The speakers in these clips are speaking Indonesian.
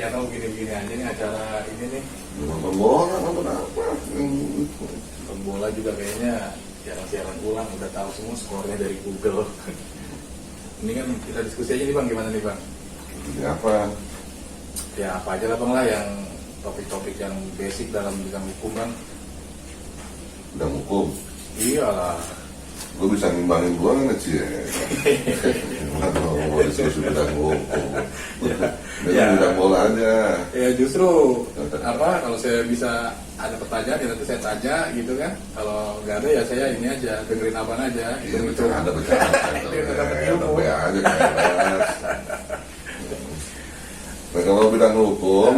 channel begini-begini aja nih acara ini nih. Nonton bola, nonton apa? Nonton bola juga kayaknya siaran-siaran ulang udah tahu semua skornya dari Google. Ini kan kita diskusi aja nih Bang, gimana nih Bang? Ini apa? Ya apa aja lah Bang lah yang topik-topik yang basic dalam bidang hukum Bang. Bidang hukum. Iyalah. Gue bisa ngimbangin gue kan sih. Atau mau diskusi bidang hukum. Bidang bola aja. Ya justru apa kalau saya bisa ada pertanyaan ya nanti saya tanya gitu kan. Kalau nggak ada ya saya ini aja dengerin abang aja. Iya bercanda. Ada aja kan. Nah kalau bidang hukum,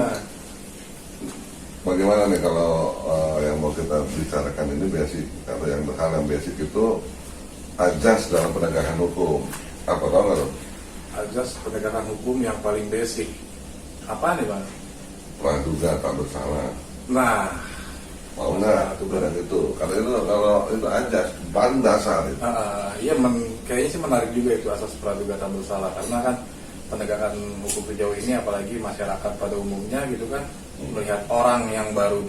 bagaimana nih kalau yang mau kita bicarakan ini basic? Kalau yang hal yang basic itu ajas dalam penegakan hukum. Apa tau nggak lo? Ajas penegakan hukum yang paling basic. Apa nih Bang? Praduga tak bersalah. Nah, mau nggak bidang itu? Kalau itu ajas paling dasar. Iya, kayaknya sih menarik juga itu asas praduga tak bersalah karena kan penegakan hukum sejauh ini apalagi masyarakat pada umumnya gitu kan melihat orang yang baru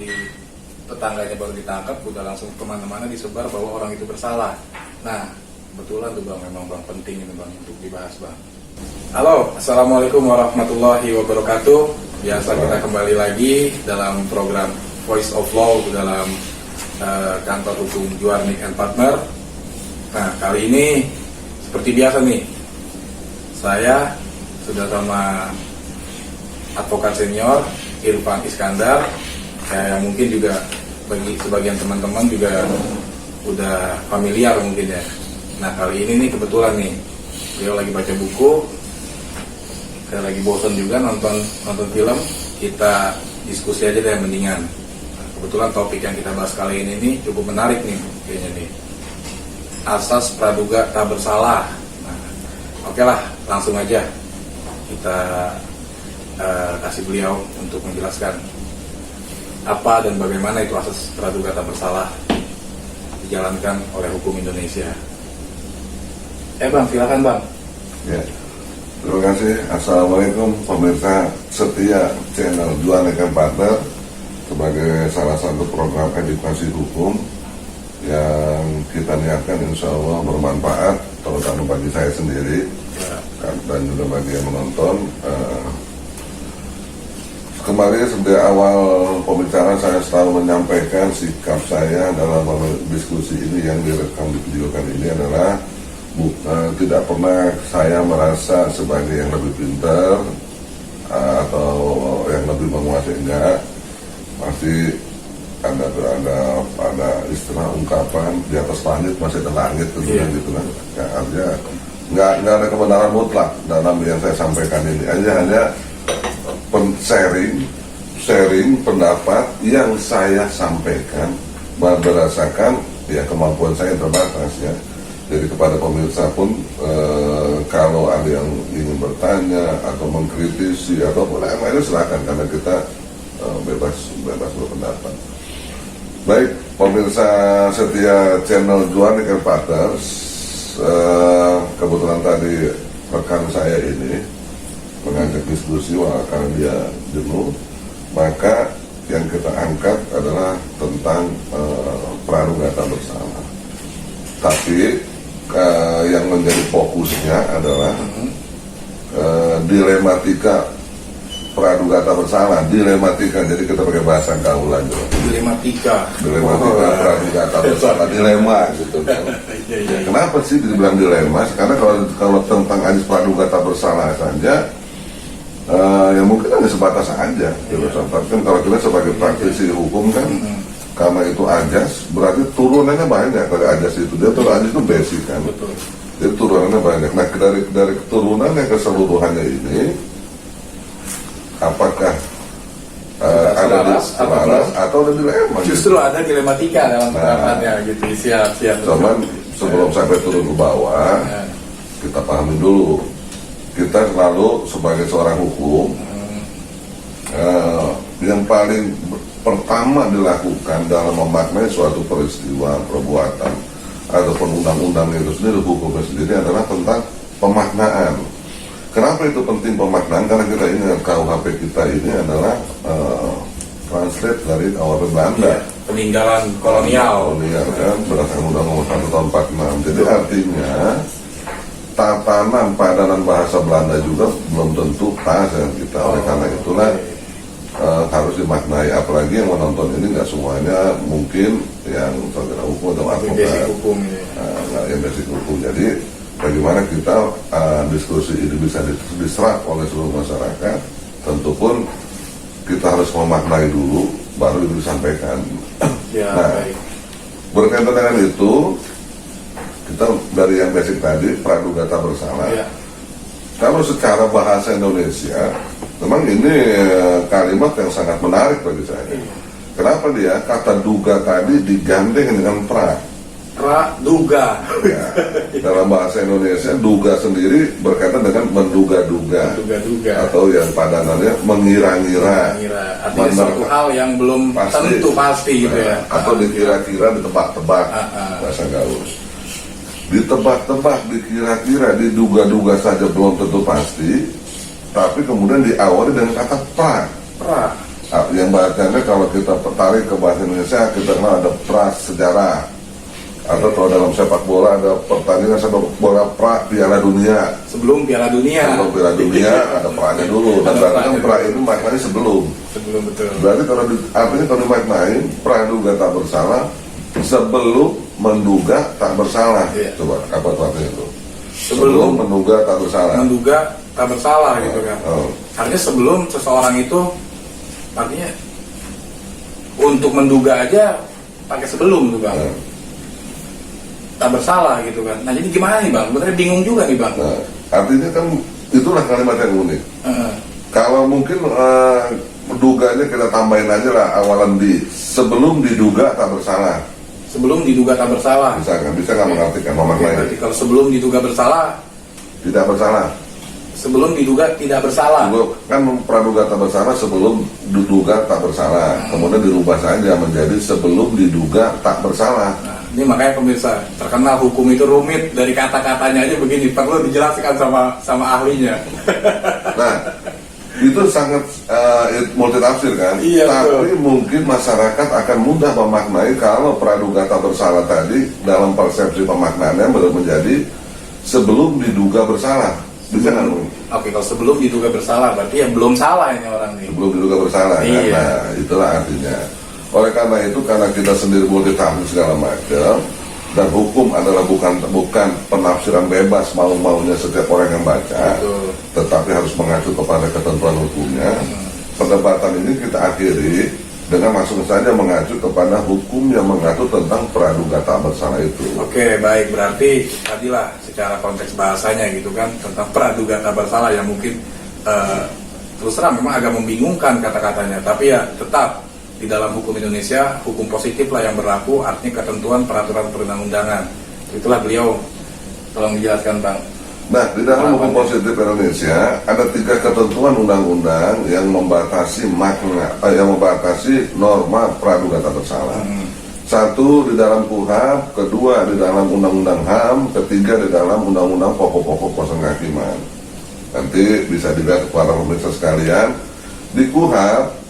tetangganya baru ditangkap udah langsung kemana-mana disebar bahwa orang itu bersalah. Nah kebetulan tuh Bang, memang Bang penting ini Bang untuk dibahas Bang. Halo, assalamualaikum warahmatullahi wabarakatuh. Biasa kita kembali lagi dalam program Voice of Law dalam kantor hukum Juarnik and Partner. Nah kali ini seperti biasa nih saya sudah sama advokat senior Irfan Iskandar, yang mungkin juga bagi sebagian teman-teman juga udah familiar mungkin ya. Nah kali ini nih kebetulan nih beliau lagi baca buku, saya lagi bosan juga nonton film, kita diskusi aja deh mendingan. Nah, kebetulan topik yang kita bahas kali ini nih cukup menarik nih kayaknya nih, asas praduga tak bersalah. Nah, oke lah langsung aja kita kasih beliau untuk menjelaskan apa dan bagaimana itu asas praduga tak bersalah dijalankan oleh hukum Indonesia. Bang, silakan Bang. Ya, terima kasih. Assalamualaikum pemirsa setia channel Juarnik and Partner sebagai salah satu program edukasi hukum yang kita niatkan insya Allah bermanfaat terutama bagi saya sendiri dan juga bagi yang menonton. Kemarin sejak awal pembicaraan saya selalu menyampaikan sikap saya dalam diskusi ini yang direkam divideokan ini adalah tidak pernah saya merasa sebagai yang lebih pintar atau yang lebih menguasai, enggak. Pasti ada istilah ungkapan di atas langit masih ada langit gitu kan. Ya, artinya nggak ada kebenaran mutlak dalam yang saya sampaikan ini. Hanya sharing pendapat yang saya sampaikan berdasarkan ya kemampuan saya yang terbatas ya. Jadi kepada pemirsa pun kalau ada yang ingin bertanya atau mengkritisi atau lain-lain silakan karena kita bebas berpendapat. Baik pemirsa setia channel Juarnik and Partners, kebetulan tadi rekan saya ini mengajak diskusi karena dia jenuh, maka yang kita angkat adalah tentang praduga tak bersalah. Tapi yang menjadi fokusnya adalah dilematika praduga tak bersalah. Dilematika, jadi kita pakai bahasa gaul aja. Dilematika praduga tak bersalah, dilema gitu kan. Kenapa sih dibilang dilema? Karena kalau tentang ajas praduga tak bersalah saja ya mungkin hanya sebatas aja. Tapi kan kalau kita sebagai praktisi hukum kan karena itu ajas berarti turunannya banyak dari ajas itu. Dia tuh ajas itu basic kan. Betul. Jadi turunannya banyak. Nah dari keturunan yang keseluruhannya ini apakah ada selaras atau ada dilema? Justru ada dilematika dalam penerapannya gitu. Siap. Cuman sebelum sampai turun ke bawah kita pahami dulu. Kita selalu sebagai seorang hukum yang paling pertama dilakukan dalam memaknai suatu peristiwa, perbuatan ataupun undang-undang itu sendiri, hukumnya sendiri adalah tentang pemaknaan. Kenapa itu penting pemaknaan? Karena kita ingat KUHP kita ini adalah translate dari KUHP Belanda. Iya, peninggalan kolonial. Kolonial kan, berdasarkan Undang Nomor 1 Tahun 46. Jadi artinya tatanan padanan bahasa Belanda juga belum tentu pas dengan kita. Oleh karena itulah harus dimaknai. Apalagi yang menonton ini nggak semuanya mungkin yang sarjana hukum atau Basic advokat, hukum ini. nggak yang basic hukum. Jadi bagaimana kita diskusi ini bisa diserap oleh seluruh masyarakat, tentu pun kita harus memaknai dulu baru itu disampaikan. Ya, Nah, baik. berkaitan dengan itu kita dari yang basic tadi pradugata bersalah. Ya. Kalau secara bahasa Indonesia memang ini kalimat yang sangat menarik bagi saya. Kenapa dia kata duga tadi digandeng dengan pra? Praduga. Ya, dalam bahasa Indonesia duga sendiri berkaitan dengan menduga-duga Duga-duga. atau yang padanannya mengira-ngira, Artinya suatu hal yang belum tentu pasti gitu ya. atau dikira-kira, ditebak-tebak, bahasa gaul. Ditebak-tebak, dikira-kira, diduga-duga saja belum tentu pasti, tapi kemudian diawali dengan kata pra. Pra. Yang bacanya kalau kita tarik ke bahasa Indonesia kita kenal ada pra sejarah, atau kalau dalam sepak bola ada pertandingan sepak bola pra Piala Dunia. Sebelum Piala Dunia. Sebelum Piala Dunia ada pra-nya dulu. Dan Ada berarti kan pra-nya pra dulu. itu maknanya sebelum. Sebelum betul. Berarti kalau artinya kalau dimaknain praduga tak bersalah sebelum menduga tak bersalah. Iya. Coba apa tuh artinya itu? Sebelum menduga tak bersalah. Menduga tak bersalah gitu kan. Oh. Artinya sebelum seseorang itu artinya untuk menduga aja pakai sebelum tuh bang. Nah, Tak bersalah gitu kan. Nah jadi gimana nih bang? Sebenarnya bingung juga nih bang. nah, artinya kan itulah kalimat yang unik. Heeh. Kalau mungkin duganya kita tambahin aja lah awalan di sebelum diduga tak bersalah. Sebelum diduga tak bersalah. Bisa nggak mengartikan Oke, memaknai berarti kalau sebelum diduga bersalah, tidak bersalah. sebelum diduga tidak bersalah. Dulu kan praduga tak bersalah sebelum diduga tak bersalah. Kemudian dirubah saja menjadi sebelum diduga tak bersalah. Nah, ini makanya pemirsa terkenal hukum itu rumit, dari kata-katanya aja begini, perlu dijelaskan sama ahlinya. Nah, itu sangat multitafsir kan. Iya, tapi mungkin masyarakat akan mudah memaknai kalau praduga tak bersalah tadi dalam persepsi pemaknaannya belum menjadi sebelum diduga bersalah. Bisa nggak? Oke, kalau sebelum diduga bersalah berarti ya belum salah ini orang nih. Sebelum diduga bersalah. Iya. Nah, itulah artinya. Oleh karena itu, karena kita sendiri multitafsir segala macam, dan hukum adalah bukan penafsiran bebas mau-maunya setiap orang yang baca, Betul. tetapi harus mengacu kepada ketentuan hukumnya. Perdebatan ini kita akhiri dengan langsung saja mengacu kepada hukum yang mengatur tentang praduga tak bersalah itu. Oke, baik, berarti tadilah secara konteks bahasanya gitu kan tentang praduga tak bersalah yang mungkin terus terang memang agak membingungkan kata-katanya, tapi ya tetap di dalam hukum Indonesia hukum positif lah yang berlaku, artinya ketentuan peraturan perundang-undangan. Itulah beliau, tolong dijelaskan bang. Nah, di dalam hukum positif Indonesia ada 3 ketentuan undang-undang yang membatasi makna, yang membatasi norma praduga tak bersalah. Satu di dalam KUHP, kedua di dalam Undang-Undang HAM, ketiga di dalam Undang-Undang Pokok-Pokok Kuasa Kehakiman. Nanti bisa dilihat para pemirsa sekalian di KUHP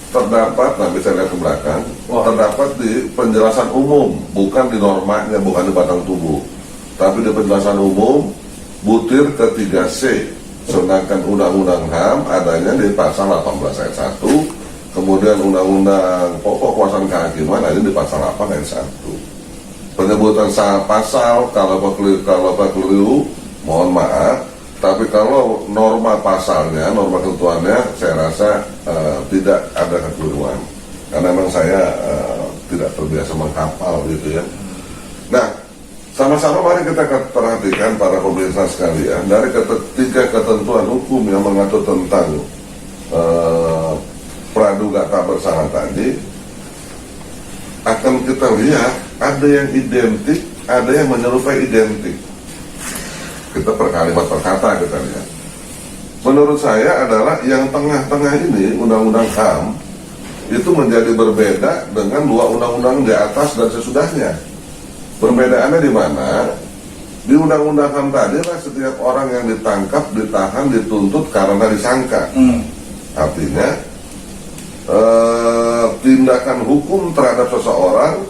terdapat, nah bisa lihat ke belakang, terdapat di penjelasan umum, bukan di normanya, bukan di batang tubuh, tapi di penjelasan umum butir ke-3C. Sedangkan Undang-Undang HAM adanya di pasal 18 ayat 1, kemudian Undang-Undang Pokok Kuasa Kehakiman ada di pasal 8 ayat 1. Penyebutan pasal kalau keliru mohon maaf, tapi kalau norma pasalnya, norma ketentuannya saya rasa tidak ada kekeliruan, karena memang saya tidak terbiasa menghafal gitu ya. Nah, sama-sama mari kita perhatikan para pemirsa sekalian dari 3 ketentuan hukum yang mengatur tentang praduga tak bersalah tadi, akan kita lihat ada yang identik, ada yang menyerupai identik. Kita per kalimat per kata kita lihat. Menurut saya adalah yang tengah-tengah ini Undang-Undang HAM itu menjadi berbeda dengan 2 undang-undang di atas dan sesudahnya. Perbedaannya di mana? Di undang-undang HAM tadi lah setiap orang yang ditangkap, ditahan, dituntut karena disangka. Artinya tindakan hukum terhadap seseorang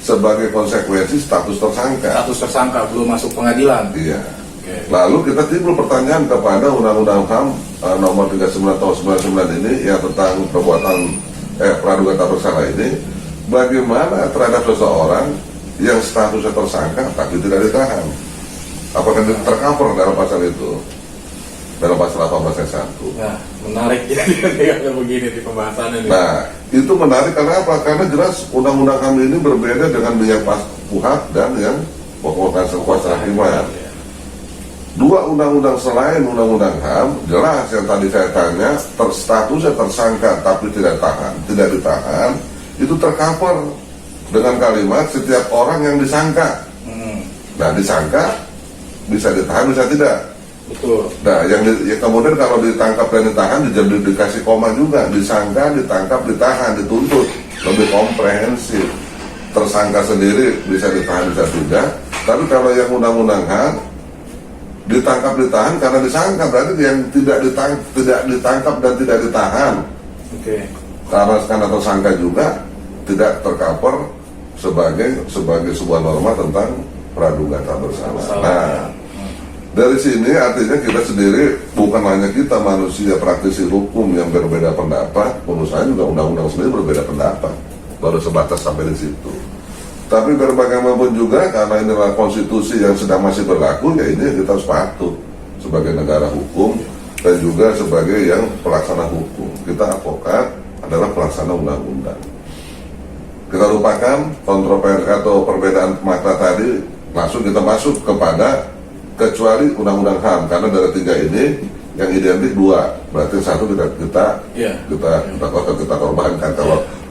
sebagai konsekuensi status tersangka. Status tersangka belum masuk pengadilan. Iya. Lalu kita timbul pertanyaan kepada Undang-Undang HAM nomor 39 tahun 99 ini yang tentang perbuatan praduga tak bersalah ini, bagaimana terhadap seseorang yang statusnya tersangka tapi tidak ditahan? Apakah tercover dalam pasal itu? Dalam pasal 18 ayat 1. Nah, menarik jadi begini di pembahasannya. Nah, itu menarik karena apa? Karena jelas Undang-Undang HAM ini berbeda dengan yang KUHP dan yang pokok kuasa hakiman. Dua undang-undang selain Undang-Undang HAM, jelas yang tadi saya tanya, statusnya tersangka tapi tidak ditahan, itu tercover dengan kalimat setiap orang yang disangka. Nah, disangka bisa ditahan, bisa tidak. Betul. Nah, yang kemudian kalau ditangkap dan ditahan dikasih koma juga, disangka, ditangkap, ditahan, dituntut, lebih komprehensif. Tersangka sendiri bisa ditahan, bisa tidak. Tapi kalau yang Undang-Undang HAM ditangkap ditahan karena disangka, berarti yang tidak ditangkap dan tidak ditahan karena tersangka juga tidak tercover sebagai sebuah norma tentang praduga tak bersalah. Nah, dari sini artinya kita sendiri, bukan hanya kita manusia praktisi hukum yang berbeda pendapat, pengusaha juga undang-undang sendiri berbeda pendapat, baru sebatas sampai di situ. Tapi bagaimanapun juga karena ini adalah konstitusi yang sedang masih berlaku, ya ini kita harus patuh sebagai negara hukum dan juga sebagai yang pelaksana hukum. Kita advokat adalah pelaksana undang-undang. Kita lupakan kontroversi atau perbedaan makna tadi, langsung kita masuk kepada kecuali Undang-Undang HAM, karena dari tiga ini yang identik dua, berarti satu kita korbankan.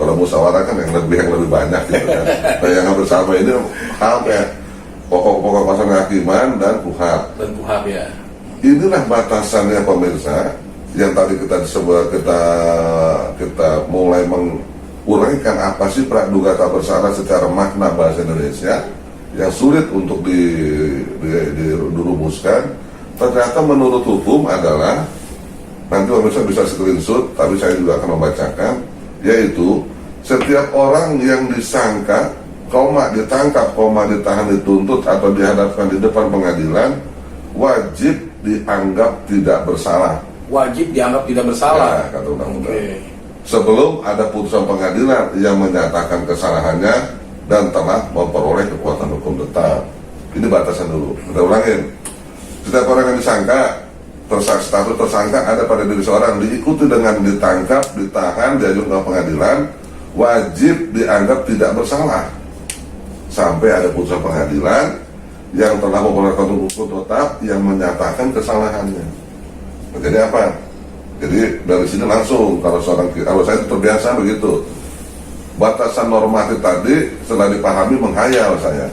Kalau musyawarah kan yang lebih banyak gitu kan. Nah, yang bersama ini HAM ya, pokok-pokok pasal kehakiman dan KUHP. Ya. Inilah batasannya pemirsa yang tadi kita mulai menguraikan apa sih praduga tak bersalah secara makna bahasa Indonesia yang sulit untuk dirumuskan. Ternyata menurut hukum adalah, nanti pemirsa bisa screenshot, tapi saya juga akan membacakan, yaitu setiap orang yang disangka, ditangkap, ditahan, dituntut atau dihadapkan di depan pengadilan wajib dianggap tidak bersalah. Wajib dianggap tidak bersalah. Ya, kata undang-undang. Sebelum ada putusan pengadilan yang menyatakan kesalahannya dan telah memperoleh kekuatan hukum tetap. Ini batasan dulu. Kita ulangin. Setiap orang yang disangka, status tersangka ada pada diri seorang, diikuti dengan ditangkap, ditahan, diajukan ke pengadilan, wajib dianggap tidak bersalah sampai ada putusan pengadilan yang telah memperoleh kekuatan hukum tetap yang menyatakan kesalahannya. Jadi apa? Jadi dari sini langsung, kalau saya terbiasa begitu, batasan normatif tadi setelah dipahami menghayal saya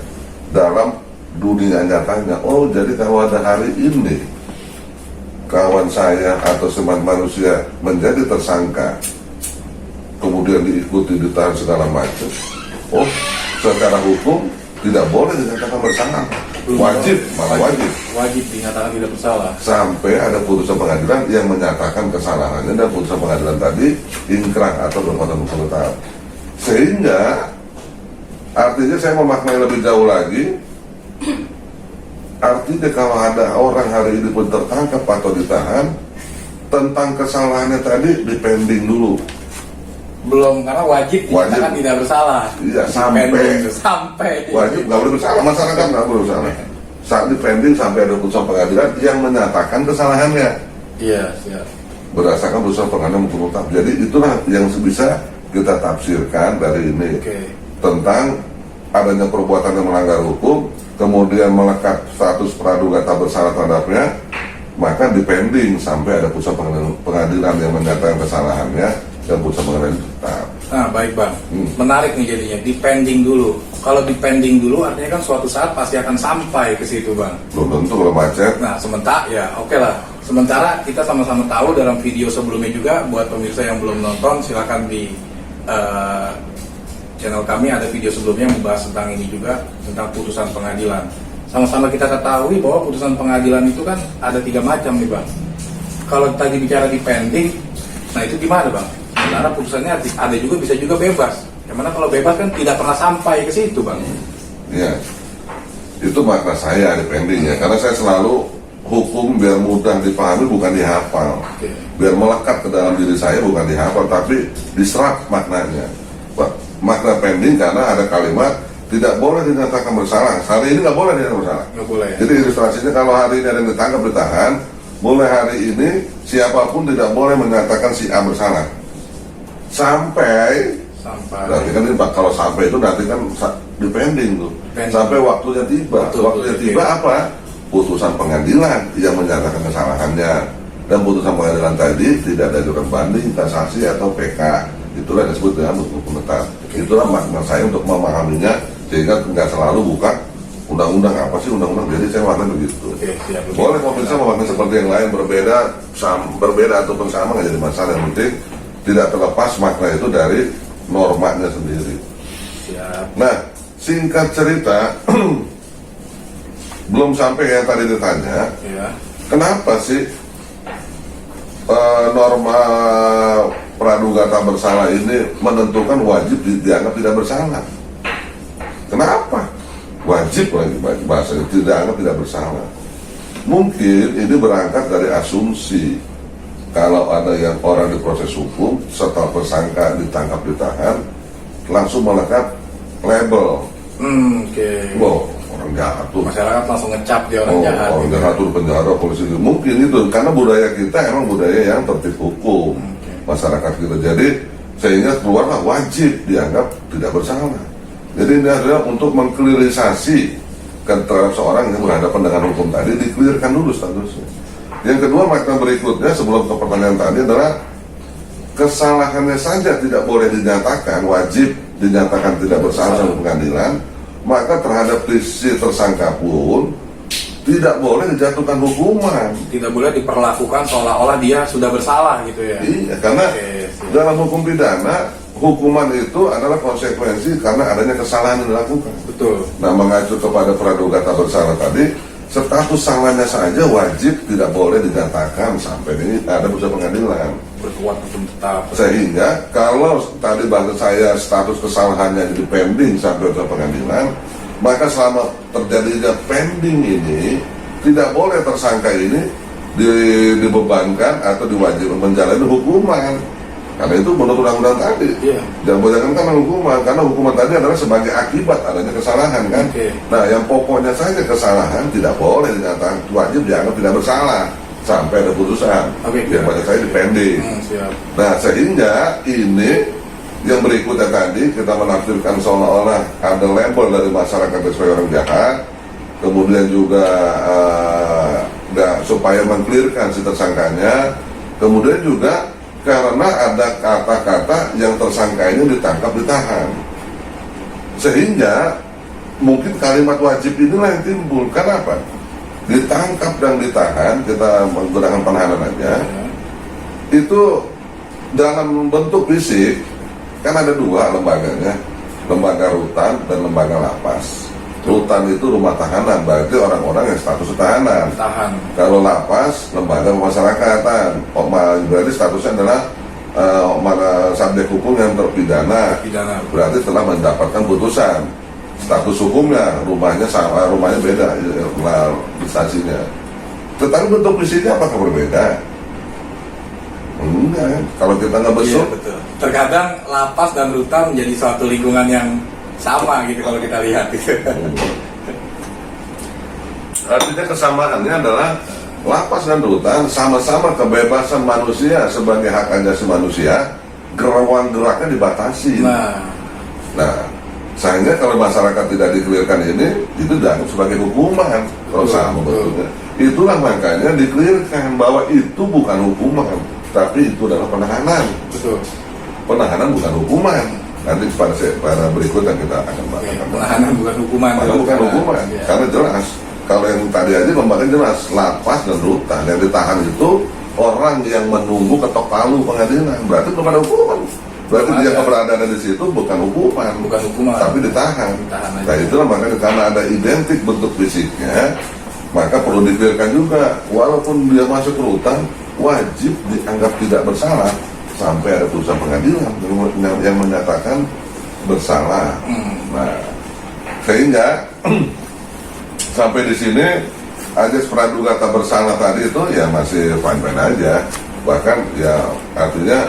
dalam dunia nyatanya. Oh, jadi kalau ada hari ini kawan saya atau teman manusia menjadi tersangka, kemudian diikuti, ditahan segala macam, oh, secara hukum tidak boleh dinyatakan bersalah. Wajib dinyatakan tidak bersalah sampai ada putusan pengadilan yang menyatakan kesalahannya, dan putusan pengadilan tadi ingkrah atau berkekuatan hukum tetap. Sehingga artinya saya memaknai lebih jauh lagi, artinya kalau ada orang hari ini pun tertangkap atau ditahan, tentang kesalahannya tadi dipending dulu. Belum, karena wajib dinyatakan tidak bersalah. Iya, sampai wajib nggak boleh bersalah, masyarakat nggak boleh bersalah. Saat dipending sampai ada putusan pengadilan yang menyatakan kesalahannya. Iya, siap. Berdasarkan putusan pengadilan hukum tetap. Jadi itulah yang bisa kita tafsirkan dari ini tentang adanya perbuatan yang melanggar hukum, kemudian melekat status praduga tak bersalah terhadapnya, maka dipending sampai ada putusan pengadilan yang menyatakan kesalahannya dan putusan pengadilan tetap. Nah, baik Bang, menarik nih jadinya, dipending dulu. Kalau dipending dulu artinya kan suatu saat pasti akan sampai ke situ Bang. Belum tentu kalau macet. Nah, sementara kita sama-sama tahu dalam video sebelumnya juga, buat pemirsa yang belum nonton silakan di channel kami ada video sebelumnya membahas tentang ini juga, tentang putusan pengadilan. sama-sama kita ketahui bahwa putusan pengadilan itu kan ada 3 macam nih Bang. Kalau tadi bicara di pending, nah itu gimana Bang? Karena putusannya ada juga, bisa juga bebas. Yang mana kalau bebas kan tidak pernah sampai ke situ Bang. Iya, itu makna saya di pending ya, karena saya selalu hukum biar mudah dipahami bukan dihafal. Oke. Biar melekat ke dalam diri saya bukan dihafal tapi diserap maknanya. Makna pending karena ada kalimat tidak boleh dinyatakan bersalah. Hari ini nggak boleh dinyatakan bersalah. Nggak boleh. Jadi ilustrasinya kalau hari ini ada yang ditangkap ditahan, mulai hari ini siapapun tidak boleh menyatakan si A bersalah. Sampai berarti kan ini kalau sampai itu nanti kan di pending tuh. Pending. Sampai waktunya tiba. Waktunya tiba apa? Putusan pengadilan yang menyatakan kesalahannya. Dan putusan pengadilan tadi tidak ada ajukan banding, kasasi atau PK. Itulah yang disebut dengan hukum tetap. Itulah makna saya untuk memahaminya sehingga nggak selalu buka undang-undang apa sih undang-undang. Jadi saya makna begitu. Oke, siap. Boleh pemirsa memaknai seperti yang lain, berbeda ataupun sama nggak jadi masalah. Yang penting tidak terlepas makna itu dari normanya sendiri. Siap. Nah, singkat cerita, belum sampai yang tadi ditanya, Ya. kenapa sih norma praduga tak bersalah ini menentukan wajib dianggap tidak bersalah? Kenapa? Wajib lagi bahasanya, dianggap tidak bersalah. Mungkin ini berangkat dari asumsi kalau ada yang orang diproses hukum setelah tersangka ditangkap ditahan langsung melekat label. Oke. Wow, orang jahat tuh. Masyarakat langsung ngecap dia orang jahat. Orang gitu. jahat tuh di penjara, polisi. Mungkin itu karena budaya kita emang budaya yang tertib hukum masyarakat kita. Jadi sehingga keluarlah wajib dianggap tidak bersalah. Jadi ini adalah untuk mengklirisasi terhadap seorang yang berhadapan dengan hukum tadi, diklirkan dulu statusnya. Yang kedua, makna berikutnya sebelum ke pertanyaan tadi adalah kesalahannya saja tidak boleh dinyatakan, wajib dinyatakan tidak bersalah oleh pengadilan, maka terhadap si tersangka pun tidak boleh dijatuhkan hukuman. Tidak boleh diperlakukan seolah-olah dia sudah bersalah gitu ya. Iya, karena dalam hukum pidana hukuman itu adalah konsekuensi karena adanya kesalahan yang dilakukan. Betul. Nah, mengacu kepada praduga tak bersalah tadi, status salahnya saja wajib tidak boleh dinyatakan sampai ini ada putusan pengadilan. Berkuat hukum tetap. Sehingga kalau tadi bahasa saya status kesalahannya jadi pending sampai putusan pengadilan, maka selama terjadinya pending ini tidak boleh tersangka ini dibebankan atau diwajibkan menjalani hukuman. Karena itu menurut undang-undang tadi, jangan bolehkan hukuman, karena hukuman tadi adalah sebagai akibat adanya kesalahan kan. Nah, yang pokoknya saja kesalahan tidak boleh dinyatakan, wajib dianggap tidak bersalah sampai ada putusan. Yang pada saya dipending. Nah, sehingga ini yang berikutnya tadi kita menafsirkan seolah-olah ada label dari masyarakat sebagai orang jahat, kemudian juga supaya mengklirkan si tersangkanya, kemudian juga karena ada kata-kata yang tersangka ini ditangkap ditahan, sehingga mungkin kalimat wajib inilah yang timbul. Karena apa? Ditangkap dan ditahan, kita menggunakan penahanan aja, itu dalam bentuk fisik kan ada dua lembaganya, lembaga rutan dan lembaga lapas. Rutan itu rumah tahanan, berarti orang-orang yang status tahanan. Kalau lapas, lembaga pemasyarakatan, berarti statusnya adalah subjek hukum yang terpidana. Berarti telah mendapatkan putusan. Status hukumnya, rumahnya sama, rumahnya beda, instansinya. Tetapi bentuk fisiknya apakah berbeda? Enggak, kalau kita nggak besok. Iya, terkadang lapas dan rutan menjadi suatu lingkungan yang sama gitu kalau kita lihat gitu. Artinya kesamaannya adalah lapas dan rutan sama-sama kebebasan manusia sebagai hak asasi manusia, ruang geraknya dibatasi. Nah, sehingga kalau masyarakat tidak dikelirkan ini, itu dianggap sebagai hukuman. Kalau sama betulnya. Itulah makanya dikelirkan bahwa itu bukan hukuman, tapi itu adalah penahanan. Penahanan bukan hukuman. Nanti pada berikutnya kita akan bahas. Penahanan bukan hukuman. Bukan hukuman, karena jelas. Kalau yang tadi aja lembaga jelas, lapas dan rutan. Yang ditahan itu orang yang menunggu ketok palu pengadilan. Berarti belum ada hukuman. Berarti Belum dia ada. keberadaan di situ bukan hukuman, tapi ditahan. Ditahan aja. Nah itulah makanya karena ada identik bentuk fisiknya, maka perlu dikliarkan juga, walaupun dia masuk ke rutan, wajib dianggap tidak bersalah sampai ada putusan pengadilan yang menyatakan bersalah. Nah, sehingga sampai di sini ajas praduga tak bersalah tadi itu ya masih fine-fine aja, bahkan ya artinya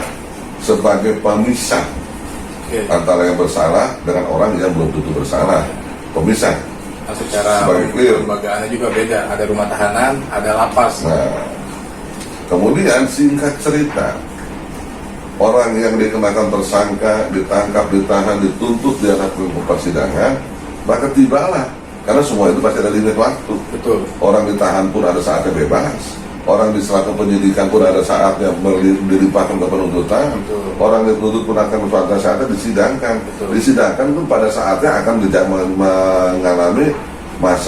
sebagai pemisah antara yang bersalah dengan orang yang belum tentu bersalah, pemisah. Nah, secara Sebagai clear. lembagaannya juga beda, ada rumah tahanan, ada lapas. Nah, kemudian singkat cerita, orang yang dikenakan tersangka, ditangkap, ditahan, dituntut di hadapan persidangan, maka tibalah, karena semua itu pasti ada limit waktu. Betul. Orang ditahan pun ada saatnya bebas, orang diserahkan penyidikan pun ada saatnya dilimpahkan ke penuntutan. Betul. Orang dituntut pun akan pada saatnya disidangkan. Betul. Disidangkan pun pada saatnya akan mengalami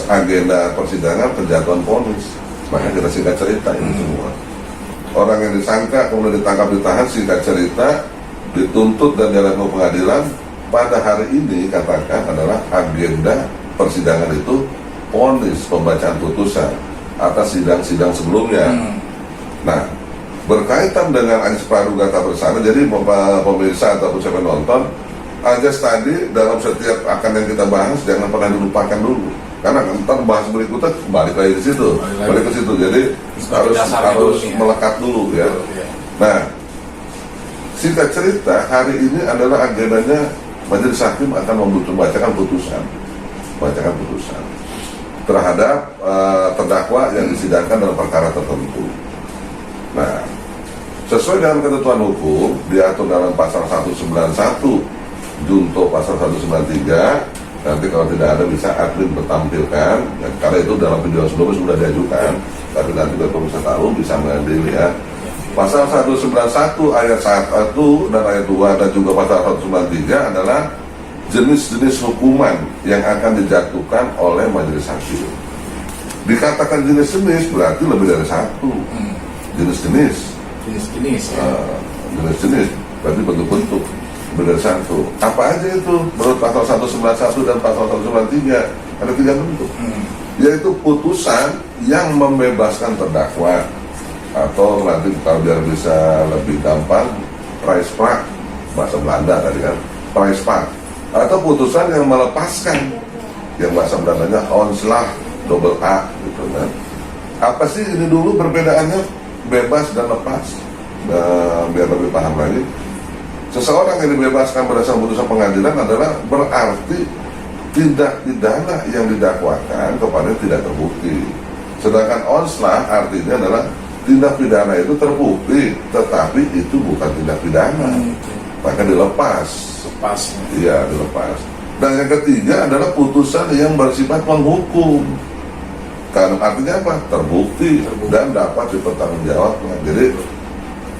agenda persidangan penjatuhan vonis. Makanya kita singkat cerita ini semua. Orang yang disangka kemudian ditangkap, ditahan, singkat cerita dituntut dan dilakukan pengadilan. Pada hari ini katakan adalah agenda persidangan itu vonis, pembacaan putusan atas sidang-sidang sebelumnya. Nah, berkaitan dengan ajas praduga tak bersalah, jadi pemirsa ataupun siapa yang nonton, ajas tadi dalam setiap akan yang kita bahas jangan pernah dilupakan dulu, karena ntar bahas berikutnya balik lagi ke situ, balik ke situ. Jadi harus melekat dulu ya. Nah, singkat cerita hari ini adalah agendanya majelis hakim akan membacakan putusan terhadap terdakwa yang disidangkan dalam perkara tertentu. Nah, sesuai dengan ketentuan hukum diatur dalam pasal 191 junto pasal 193. Nanti kalau tidak ada bisa admin bertampilkan ya, karena itu dalam video sebelumnya sudah diajukan, tapi nanti kalau bisa tahu bisa mengambil ya. Pasal 191 ayat 1 dan ayat 2 dan juga pasal 193 adalah jenis-jenis hukuman yang akan dijatuhkan oleh majelis hakim. Dikatakan jenis-jenis berarti lebih dari satu. Jenis-jenis berarti bentuk-bentuk lebih dari satu. Apa aja itu? Menurut pasal 191 dan pasal 193 ada 3 bentuk, yaitu putusan yang membebaskan terdakwa, atau nanti kalau biar bisa lebih gampang vrijspraak, bahasa Belanda tadi kan, vrijspraak, atau putusan yang melepaskan, yang bahasa Belandanya ontslag, double A gitu kan. Apa sih ini dulu perbedaannya bebas dan lepas? Biar lebih paham lagi, seseorang yang dibebaskan berdasarkan putusan pengadilan adalah berarti tindak pidana yang didakwakan kepada tidak terbukti. Sedangkan ontslag artinya adalah tindak pidana itu terbukti, tetapi itu bukan tindak pidana, maka dilepas. Iya, dilepas. Dan yang ketiga adalah putusan yang bersifat menghukum. Karena artinya apa? Terbukti dan dapat dipertanggungjawabkan. Jadi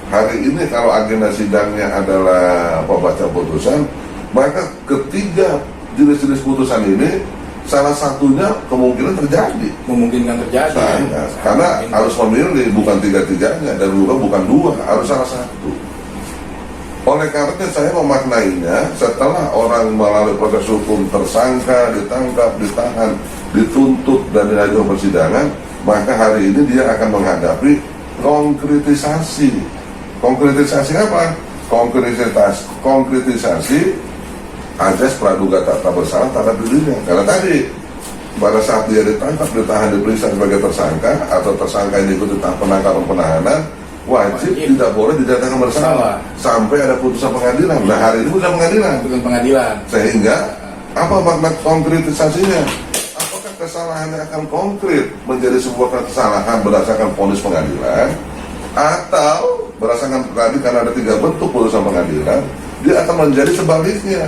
hari ini kalau agenda sidangnya adalah pembacaan putusan, maka ketiga jenis-jenis putusan ini salah satunya kemungkinan terjadi. Memungkinkan terjadi. Karena harus memilih, bukan tiga-tiganya, dan juga bukan dua, harus salah satu. Oleh karena saya memaknainya, setelah orang melalui proses hukum tersangka, ditangkap, ditahan, dituntut, dan diajukan persidangan, maka hari ini dia akan menghadapi konkretisasi. Konkretisasi apa? Konkretisasi ajas praduga tak bersalah terhadap dirinya. Karena tadi pada saat dia ditangkap, ditahan, diperiksa sebagai tersangka, atau tersangka yang diikuti penangkapan penahanan, wajib tidak boleh dinyatakan bersalah sampai ada putusan pengadilan. Nah, hari ini putusan pengadilan. Sehingga apa makna konkretisasinya? Apakah kesalahannya akan konkret menjadi sebuah kesalahan berdasarkan vonis pengadilan, atau berdasarkan tadi karena ada 3 bentuk putusan pengadilan, dia akan menjadi sebaliknya.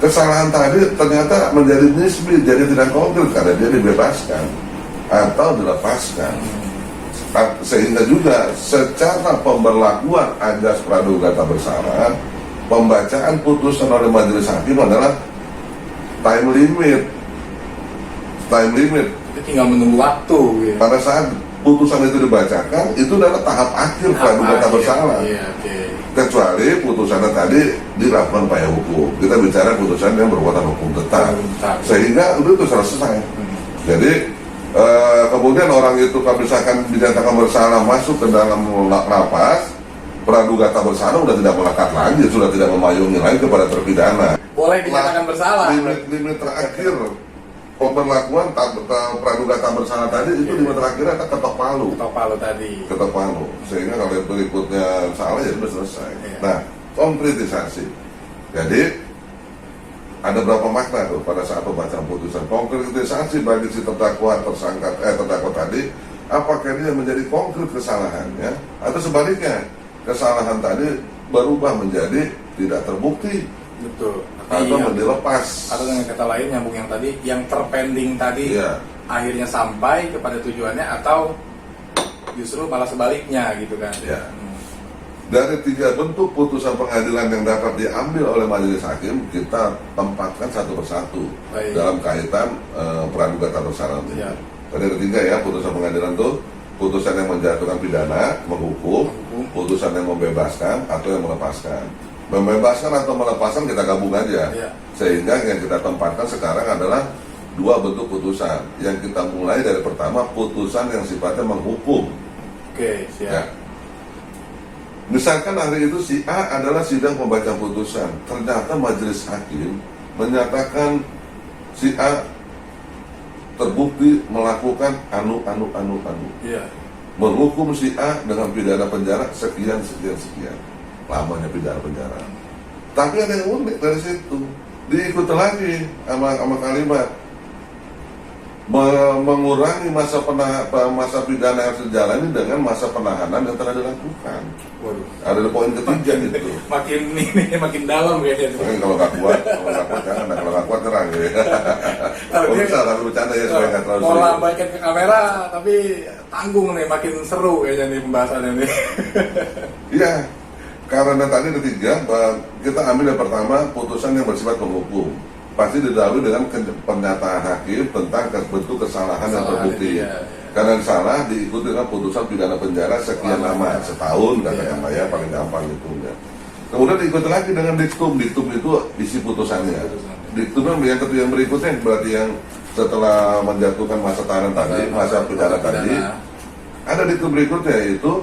Kesalahan tadi ternyata menjadi nisbi, jadi tidak konkret karena dia dibebaskan atau dilepaskan. Sehingga juga secara pemberlakuan ajas praduga tak bersalah, pembacaan putusan oleh majelis hakim adalah time limit. Itu tinggal menunggu waktu gitu. Pada saat putusan itu dibacakan, itu adalah tahap akhir praduga tak bersalah. kecuali putusannya tadi dilakukan upaya hukum. Kita bicara putusan yang berkekuatan hukum tetap, sehingga itu selesai. Jadi kemudian orang itu kalau misalkan dinyatakan bersalah masuk ke dalam lapas, praduga tak bersalah sudah tidak melekat lagi, sudah tidak memayungi lagi kepada terpidana. Boleh dinyatakan bersalah. Limit terakhir pemberlakuan praduga tak bersalah tadi itu limit terakhirnya ketok palu. Ketok palu tadi. Ketok palu. Sehingga kalau berikutnya salah ya sudah selesai. Nah, konkretisasi. Jadi ada berapa makna tuh pada saat pembacaan putusan. Konkretisasi bagi si terdakwa terdakwa tadi, apakah dia menjadi konkret kesalahannya atau sebaliknya kesalahan tadi berubah menjadi tidak terbukti. Betul. Atau dilepas. Atau dengan kata lain nyambung yang tadi, yang terpending tadi akhirnya sampai kepada tujuannya atau justru malah sebaliknya gitu kan. Ya. Dari 3 bentuk putusan pengadilan yang dapat diambil oleh majelis hakim, kita tempatkan satu persatu dalam kaitan praduga tak bersalah. Ya. Tadi ada 3 ya putusan pengadilan itu, putusan yang menjatuhkan pidana, menghukum, putusan yang membebaskan atau yang melepaskan. Membebaskan atau melepaskan kita gabung aja, sehingga yang kita tempatkan sekarang adalah 2 bentuk putusan. Yang kita mulai dari pertama, putusan yang sifatnya menghukum. Oke, siap. Ya. Misalkan hari itu si A adalah sidang pembacaan putusan, ternyata majelis hakim menyatakan si A terbukti melakukan anu. Ya. Menghukum si A dengan pidana penjara sekian. Lamanya pidana penjara. Tapi ada yang unik dari situ. Diikuti lagi sama kalimat mengurangi masa pidana yang dijalani dengan masa penahanan yang telah dilakukan. Waduh. Ada poin ketiga itu. makin dalam kayaknya. Kalau nggak kuat jangan. Kalau nggak kuat terang ya. Kalau bisa tapi bercanda ya supaya nggak terlalu. Mau lambaikan ke kamera tapi tanggung nih, makin seru kayaknya nih pembahasannya nih. Iya. Karena tadi ada 3, kita ambil yang pertama putusan yang bersifat menghukum. Pasti didahului dengan pernyataan hakim tentang bentuk kesalahan yang terbukti. Karena salah diikuti dengan putusan pidana penjara sekian lama, setahun katakanlah ya paling gampang itu ya. Kemudian diikuti lagi dengan diktum. Diktum itu isi putusannya. Diktum yang berikutnya berarti yang setelah menjatuhkan masa tahanan tadi, masa pidana tadi, ada diktum berikutnya yaitu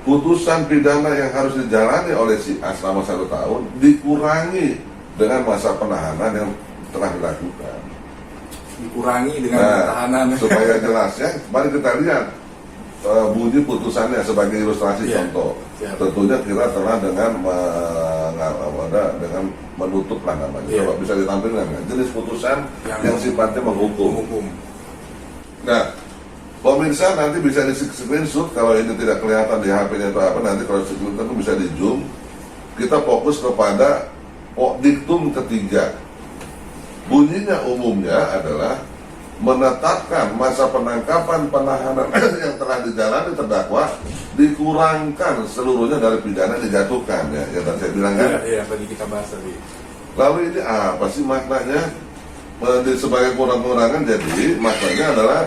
putusan pidana yang harus dijalani oleh si A selama 1 tahun dikurangi dengan masa penahanan yang telah dilakukan. Dikurangi dengan tahanan. Supaya jelasnya, mari kita lihat bunyi putusannya sebagai ilustrasi contoh. Tentunya kita telah dengan menutup lah namanya. Coba bisa ditampilkan jenis putusan yang sifatnya menghukum. Nah, pemirsa nanti bisa di screenshot kalau ini tidak kelihatan di HP-nya atau apa, nanti kalau screenshot itu bisa di zoom. Kita fokus kepada diktum ketiga. Bunyinya umumnya adalah menetapkan masa penangkapan penahanan yang telah dijalani terdakwa dikurangkan seluruhnya dari pidana dijatuhkan ya tadi saya bilang kan. Iya, tadi kita bahas tadi. Lalu ini apa sih maknanya? Sebagai pengurangan, jadi maknanya adalah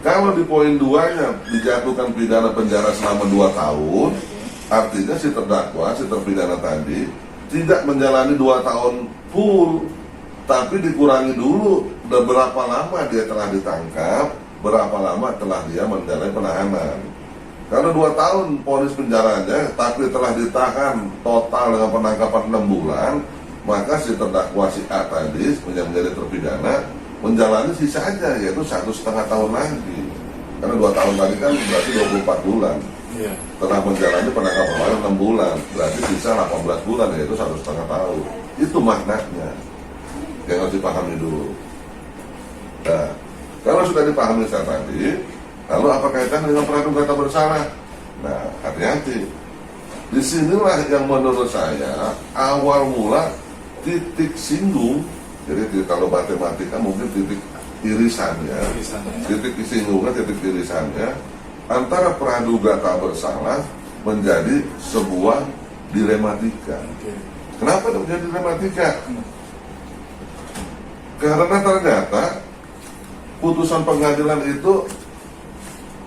kalau di poin 2-nya dijatuhkan pidana penjara selama 2 tahun, artinya si terdakwa, si terpidana tadi tidak menjalani 2 tahun full, tapi dikurangi dulu berapa lama dia telah ditangkap, berapa lama telah dia menjalani penahanan. Karena 2 tahun ponis penjaranya, tapi telah ditahan total dengan penangkapan 6 bulan, maka si terdakwa si A tadi yang menjadi terpidana menjalani sisa aja, yaitu 1,5 tahun lagi. Karena 2 tahun tadi kan berarti 24 bulan. Telah menjalani penangkapan 6 bulan, berarti sisa 18 bulan, yaitu 1,5 tahun. Itu maknanya yang harus dipahami dulu. Nah, kalau sudah dipahami saya tadi, lalu apa kaitan dengan praduga tak bersalah? Nah, hati-hati. Disinilah yang menurut saya awal mula titik singgung. Jadi kalau matematika mungkin titik irisannya, titik singgungnya, titik irisannya antara praduga tak bersalah menjadi sebuah dilematika. Kenapa menjadi dilematika? Karena ternyata putusan pengadilan itu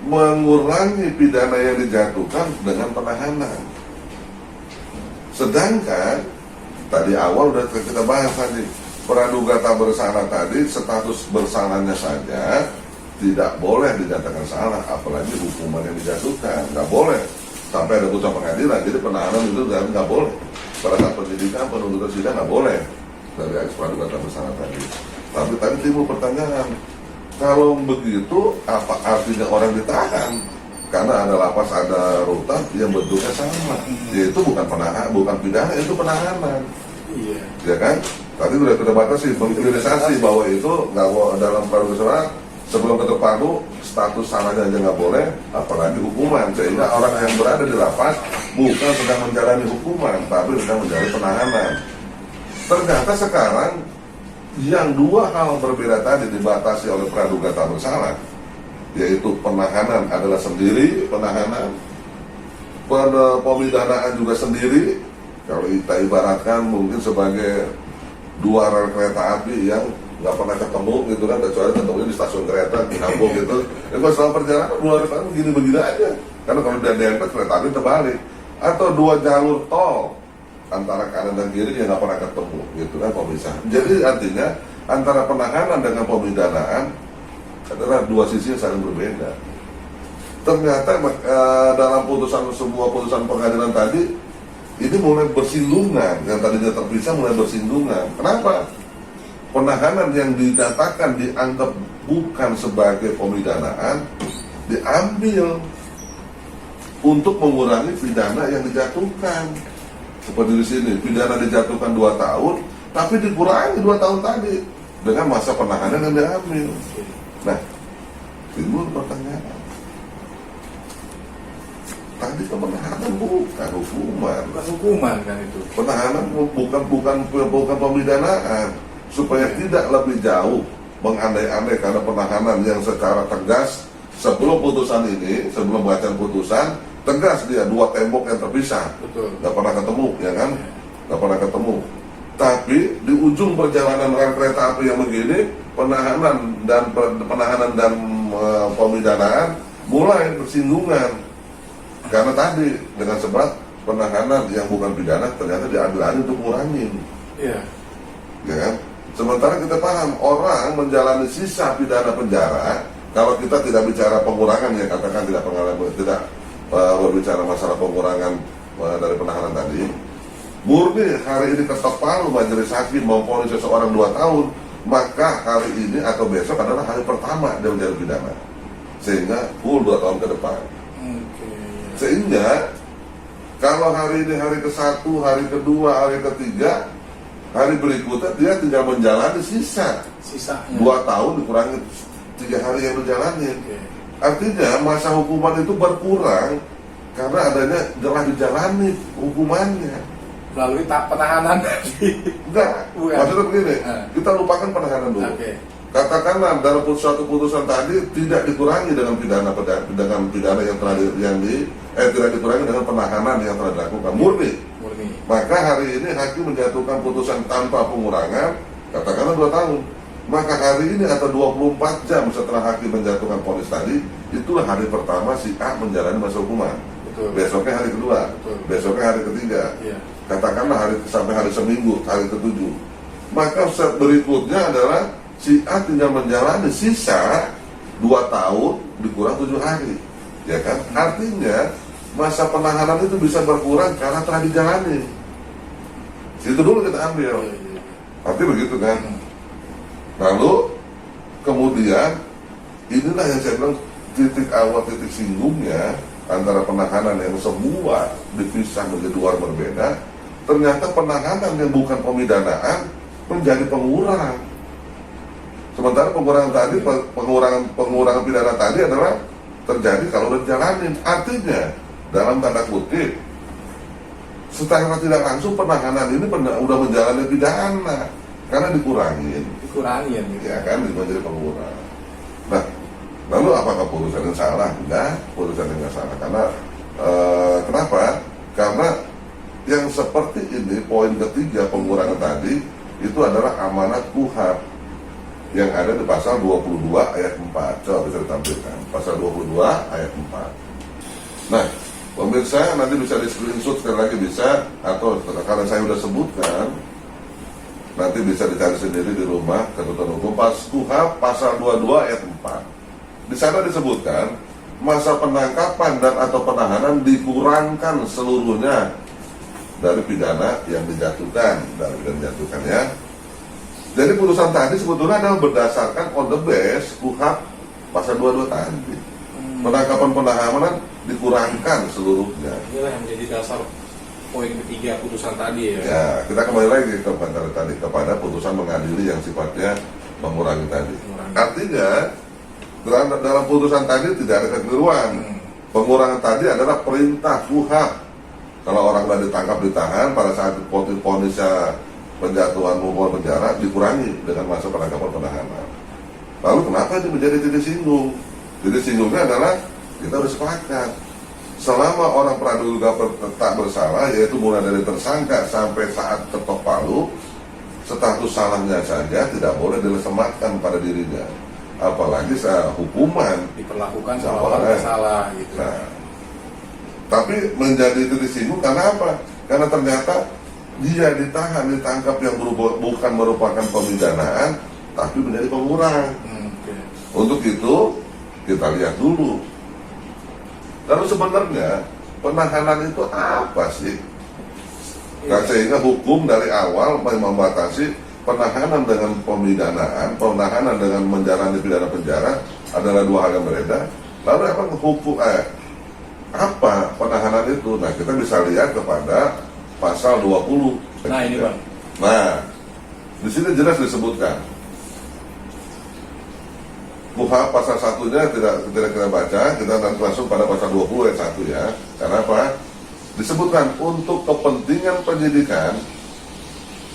mengurangi pidana yang dijatuhkan dengan penahanan. Sedangkan tadi awal udah kita bahas tadi, praduga tak bersalah tadi, status bersalahnya saja tidak boleh dinyatakan salah, apalagi hukuman yang dijatuhkan, nggak boleh sampai ada putusan pengadilan. Jadi penahanan itu nggak boleh. Pada saat penyidikan, penuntutan sidang nggak boleh dari eks praduga tak bersalah tadi. Tapi tadi timbul pertanyaan, kalau begitu apa artinya orang ditahan? Karena ada lapas, ada rutan yang bentuknya sama, yaitu bukan penahanan, bukan pidana, itu penahanan. Iya. Ya kan? Tadi sudah kita batasi, mengkriminalisasi bahwa itu nggak dalam praduga sebelum ketok palu status salahnya aja nggak boleh, apalagi hukuman. Sehingga orang yang berada di lapas bukan sedang menjalani hukuman, tapi sedang menjalani penahanan. Ternyata sekarang yang dua hal berbeda tadi dibatasi oleh praduga tak bersalah, yaitu penahanan adalah sendiri penahanan, pemidanaan juga sendiri. Kalau kita ibaratkan mungkin sebagai dua rel kereta api yang nggak pernah ketemu gitu kan, kecuali ketemunya di stasiun kereta di kampung gitu. Kalau selama perjalanan dua rel kereta begini-begini aja, karena kalau dia dempet kereta api terbalik. Atau dua jalur tol antara kanan dan kiri yang nggak pernah ketemu gitu kan, pemisah. Jadi artinya antara penahanan dengan pemidanaan adalah dua sisi yang saling berbeda. Ternyata dalam sebuah putusan pengadilan tadi ini mulai bersinggungan, yang tadinya terpisah mulai bersinggungan. Kenapa? Penahanan yang dikatakan dianggap bukan sebagai pemidanaan diambil untuk mengurangi pidana yang dijatuhkan. Seperti di sini, pidana dijatuhkan 2 tahun, tapi dikurangi 2 tahun tadi dengan masa penahanan yang diambil. Nah, timbul pertanyaan. Tadi penahanan bukan hukuman. Bukan hukuman kan itu. Penahanan bukan pemidanaan. Supaya tidak lebih jauh mengandai-andai karena penahanan yang secara tegas sebelum putusan ini, sebelum bacaan putusan, tegas dia 2 tembok yang terpisah. Betul. Nggak pernah ketemu, ya kan? Nggak pernah ketemu. Tapi di ujung perjalanan rel kereta api yang begini, penahanan dan pemidanaan mulai bersinggungan. Karena tadi dengan sebab penahanan yang bukan pidana ternyata diambil alih untuk ngurangin. Iya. Ya kan? Sementara kita paham orang menjalani sisa pidana penjara, kalau kita tidak bicara pengurangan, ya katakan tidak berbicara masalah pengurangan dari penahanan tadi, murni hari ini ketok palu majelis hakim memvonis seseorang 2 tahun, maka hari ini atau besok adalah hari pertama dia menjalani pidana, sehingga full 2 tahun ke depan. Sehingga kalau hari ini hari ke-1, hari kedua, hari ketiga, hari berikutnya dia tinggal menjalani sisanya 2 tahun dikurangi 3 hari yang dijalani. Artinya masa hukuman itu berkurang karena adanya telah dijalani hukumannya melalui penahanan. Enggak, maksudnya begini, kita lupakan penahanan dulu. Katakanlah dalam suatu putusan tadi tidak dikurangi dengan pidana yang telah tidak dikurangi dengan penahanan yang telah dilakukan, murni. Maka hari ini hakim menjatuhkan putusan tanpa pengurangan, katakanlah 2 tahun. Maka hari ini atau 24 jam setelah hakim menjatuhkan vonis tadi, itulah hari pertama si A menjalani masa hukuman. Betul. Besoknya hari kedua, betul. Besoknya hari ketiga. Iya. Katakanlah sampai hari seminggu, hari ke-7. Maka berikutnya adalah si A tinggal menjalani sisa 2 tahun dikurang 7 hari, ya kan? Artinya masa penahanan itu bisa berkurang karena telah dijalani. Itu dulu kita ambil. Tapi begitu kan? Lalu kemudian inilah yang saya bilang titik awal, titik singgungnya antara penahanan yang semua dipisah menjadi 2 hal berbeda. Ternyata penahanan yang bukan pemidanaan menjadi pengurang. Sementara pengurangan tadi, pengurangan pidana tadi adalah terjadi kalau udah dijalanin. Artinya dalam tanda kutip secara tidak langsung penahanan ini udah menjalani pidana karena dikurangin gitu. Ya kan, menjadi pengurang. Nah, lalu apakah putusan yang salah? Enggak, putusan yang salah. Karena kenapa? Karena yang seperti ini, poin ketiga pengurangan tadi itu adalah amanat KUHP yang ada di pasal 22 ayat 4. Coba bisa ditampilkan pasal 22 ayat 4. Nah, Pemirsa nanti bisa di screenshot sekali lagi bisa, atau karena saya sudah sebutkan, nanti bisa dicari sendiri di rumah ketentuan hukum KUHP pasal 22 ayat 4. Di sana disebutkan masa penangkapan dan atau penahanan dikurangkan seluruhnya dari pidana yang dijatuhkan, ya. Jadi putusan tadi sebetulnya adalah berdasarkan on the base KUHP pasal 22 tadi. Penangkapan penahanan dikurangkan seluruhnya. Inilah yang menjadi dasar poin ketiga putusan tadi ya. Ya, kita kembali lagi kepada putusan mengadili yang sifatnya mengurangi tadi. Artinya dalam putusan tadi tidak ada kekeliruan. Pengurangan tadi adalah perintah KUHP. Kalau orang sudah ditangkap ditahan pada saat ponisnya penjatuhan maupun penjara dikurangi dengan masa penangkapan penahanan. Lalu kenapa itu menjadi titik singgung? Titik singgungnya adalah kita harus sepakat selama orang praduga tak bersalah, yaitu mulai dari tersangka sampai saat ketok palu, status salahnya saja tidak boleh disematkan pada dirinya, apalagi hukuman diperlakukan seolah-olah bersalah gitu. Nah, tapi menjadi titik singgung karena apa? Karena ternyata dia ditangkap yang bukan merupakan pemidanaan, tapi menjadi pengurang. Untuk itu kita lihat dulu. Lalu sebenarnya penahanan itu apa sih? Nah, sehingga hukum dari awal membatasi penahanan dengan pemidanaan, penahanan dengan menjalani pidana penjara adalah dua hal yang berbeda. Lalu apa penahanan itu? Nah, kita bisa lihat kepada pasal 20. Nah, ini Bang. Nah, di sini jelas disebutkan. KUHP pasal 1-nya tidak kita baca, kita nanti langsung pada pasal 20 ayat 1 ya. Karena apa? Disebutkan untuk kepentingan penyidikan,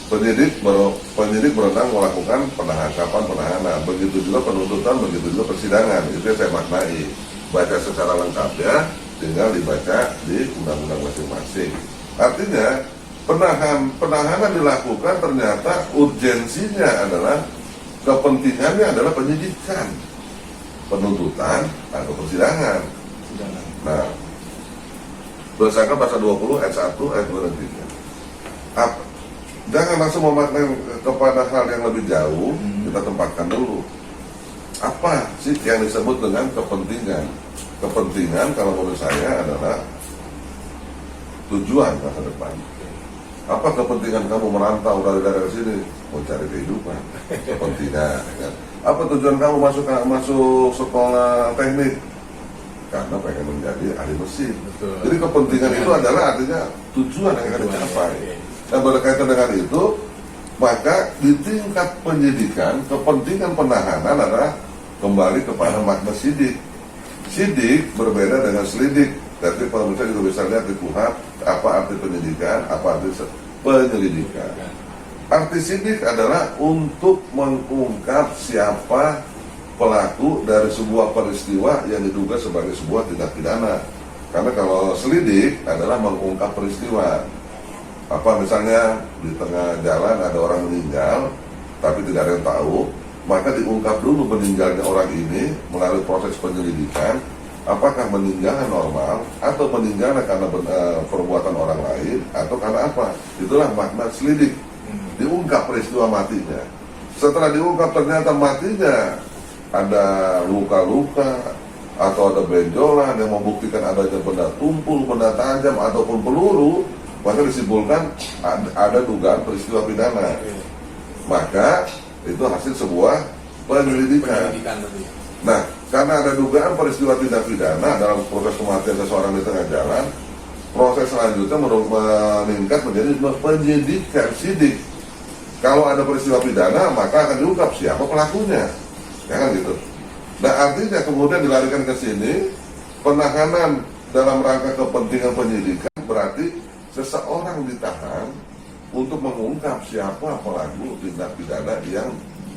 penyidik berwenang melakukan penahanan. Begitu juga penuntutan, begitu juga persidangan. Itu yang saya maknai. Baca secara lengkapnya, tinggal dibaca di undang-undang masing-masing. Artinya penahanan dilakukan ternyata urgensinya adalah kepentingannya adalah penyidikan, penuntutan atau persidangan. Nah, berdasarkan pasal 20 ayat 1 ayat 2 dan 3. Jangan langsung memaknai kepada hal yang lebih jauh, kita tempatkan dulu. Apa sih yang disebut dengan kepentingan? Kepentingan kalau menurut saya adalah tujuan masa depan. Apa kepentingan kamu merantau dari daerah sini? Mau cari kehidupan, kepentingan. Ya. Apa tujuan kamu masuk sekolah teknik? Karena pengen menjadi ahli mesin. Betul. Jadi kepentingan itu adalah artinya tujuan yang akan dicapai. Dan berkaitan dengan itu, maka di tingkat penyidikan, kepentingan penahanan adalah kembali kepada makna sidik. Sidik berbeda dengan selidik. Tapi pemirsa juga bisa lihat di KUHP apa arti penyidikan, apa arti penyelidikan. Arti sidik adalah untuk mengungkap siapa pelaku dari sebuah peristiwa yang diduga sebagai sebuah tindak pidana. Karena kalau selidik adalah mengungkap peristiwa. Apa misalnya di tengah jalan ada orang meninggal, tapi tidak ada yang tahu, maka diungkap dulu meninggalnya orang ini melalui proses penyelidikan. Apakah meninggalnya normal atau meninggalnya karena perbuatan orang lain atau karena apa? Itulah makna selidik. Diungkap peristiwa matinya. Setelah diungkap ternyata matinya ada luka-luka atau ada benjolan yang membuktikan adanya benda tumpul, benda tajam ataupun peluru, maka disimpulkan ada dugaan peristiwa pidana. Maka itu hasil sebuah penyelidikan. Nah, karena ada dugaan peristiwa tindak pidana dalam proses kematian seseorang di tengah jalan, proses selanjutnya meningkat menjadi penyidikan, sidik. Kalau ada peristiwa pidana, maka akan diungkap siapa pelakunya, ya kan gitu. Nah, artinya kemudian dilarikan ke sini, penahanan dalam rangka kepentingan penyidikan berarti seseorang ditahan untuk mengungkap siapa pelaku tindak pidana yang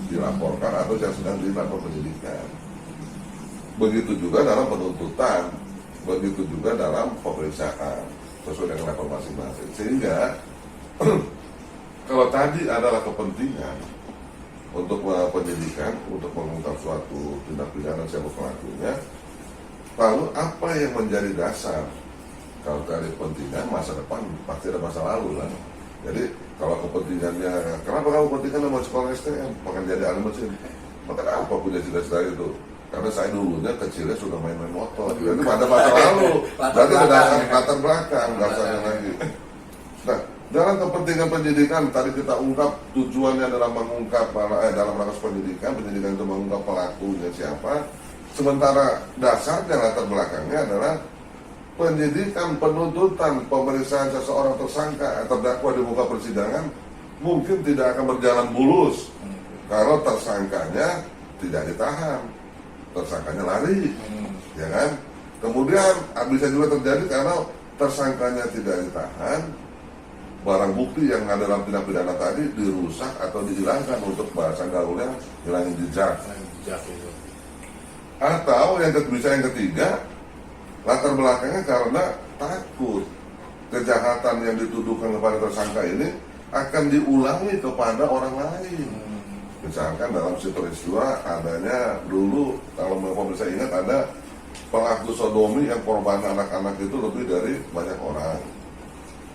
dilaporkan atau yang sedang dilakukan penyidikan. Begitu juga dalam penuntutan, begitu juga dalam pemeriksaan sesuai dengan level masing-masing. Sehingga kalau tadi adalah kepentingan untuk penyidikan, untuk mengungkap suatu tindak pidana siapa pelakunya, lalu apa yang menjadi dasar Kalau dari kepentingan masa depan pasti ada masa lalu lah. Jadi kalau kepentingannya, kenapa kamu kepentingan mau sekolah STM, makan jadi ahli mesin? Maka apa punya cita-cita itu? Karena saya dulunya kecilnya sudah main-main motor. Jadi ada masa lalu. Berarti ada latar belakang dasarnya lagi. Nah, dalam kepentingan pendidikan tadi kita ungkap tujuannya adalah mengungkap dalam rangka pendidikan itu mengungkap pelakunya siapa. Sementara dasarnya latar belakangnya adalah penyidikan, penuntutan, pemeriksaan seseorang tersangka atau terdakwa di muka persidangan mungkin tidak akan berjalan mulus kalau tersangkanya tidak ditahan, tersangkanya lari, ya kan? Kemudian bisa juga terjadi karena tersangkanya tidak ditahan, barang bukti yang ada dalam tindak pidana tadi dirusak atau dihilangkan, untuk bahasa gaulnya hilangin jejak. Atau yang ketiga, latar belakangnya karena takut kejahatan yang dituduhkan kepada tersangka ini akan diulangi kepada orang lain. Misalkan dalam si peristiwa adanya dulu, kalau bisa ingat, ada pelaku sodomi yang korban anak-anak itu lebih dari banyak orang.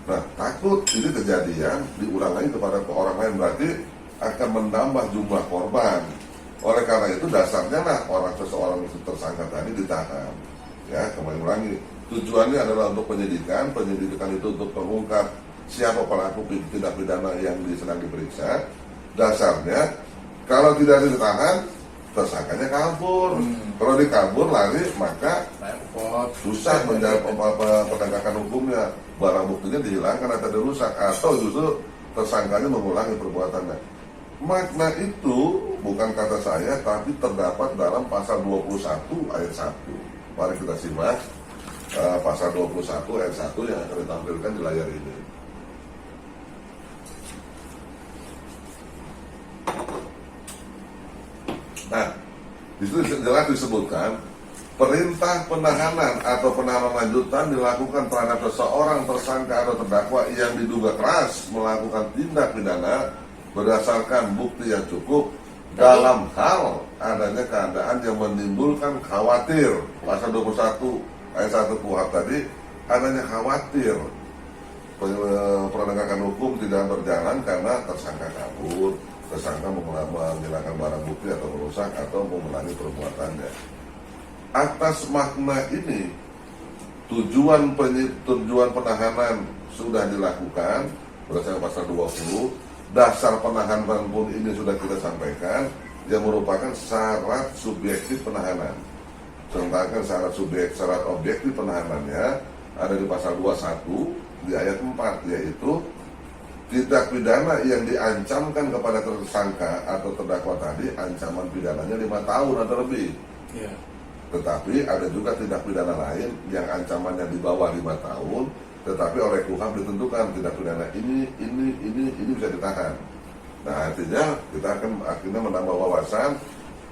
Nah, takut ini kejadian diulang lagi kepada orang lain, berarti akan menambah jumlah korban. Oleh karena itu dasarnya lah seseorang tersangka tadi ditahan. Ya, kembali ulangi, tujuannya adalah untuk penyidikan itu untuk mengungkap siapa pelaku tindak pidana yang sedang diperiksa. Dasarnya kalau tidak ditahan, tersangkanya kabur. Kalau dikabur lari, maka susah menjawab penegakan hukumnya. Barang buktinya dihilangkan atau dirusak, atau justru tersangkanya mengulangi perbuatannya. Makna itu bukan kata saya, tapi terdapat dalam pasal 21 ayat 1. Mari kita simak pasal 21 ayat 1 yang akan ditampilkan di layar ini. Nah, di situ jelas disebutkan perintah penahanan atau penahanan lanjutan dilakukan terhadap seseorang tersangka atau terdakwa yang diduga keras melakukan tindak pidana berdasarkan bukti yang cukup dalam hal adanya keadaan yang menimbulkan khawatir. Pasal 21 ayat 1 KUHP tadi, adanya khawatir penegakan hukum tidak berjalan karena tersangka kabur, tersangka menghilangkan barang bukti atau merusak atau mengulangi perbuatannya. Atas makna ini, tujuan penahanan sudah dilakukan berdasarkan pasal 20. Dasar penahanan pun ini sudah kita sampaikan, yang merupakan syarat subjektif penahanan. Sedangkan syarat objektif penahanannya ada di pasal 21 di ayat 4, yaitu tindak pidana yang diancamkan kepada tersangka atau terdakwa tadi ancaman pidananya 5 tahun atau lebih. Yeah. Tetapi ada juga tindak pidana lain yang ancamannya di bawah 5 tahun, tetapi oleh KUHP ditentukan tindak pidana ini bisa ditahan. Nah, artinya kita akan akhirnya menambah wawasan.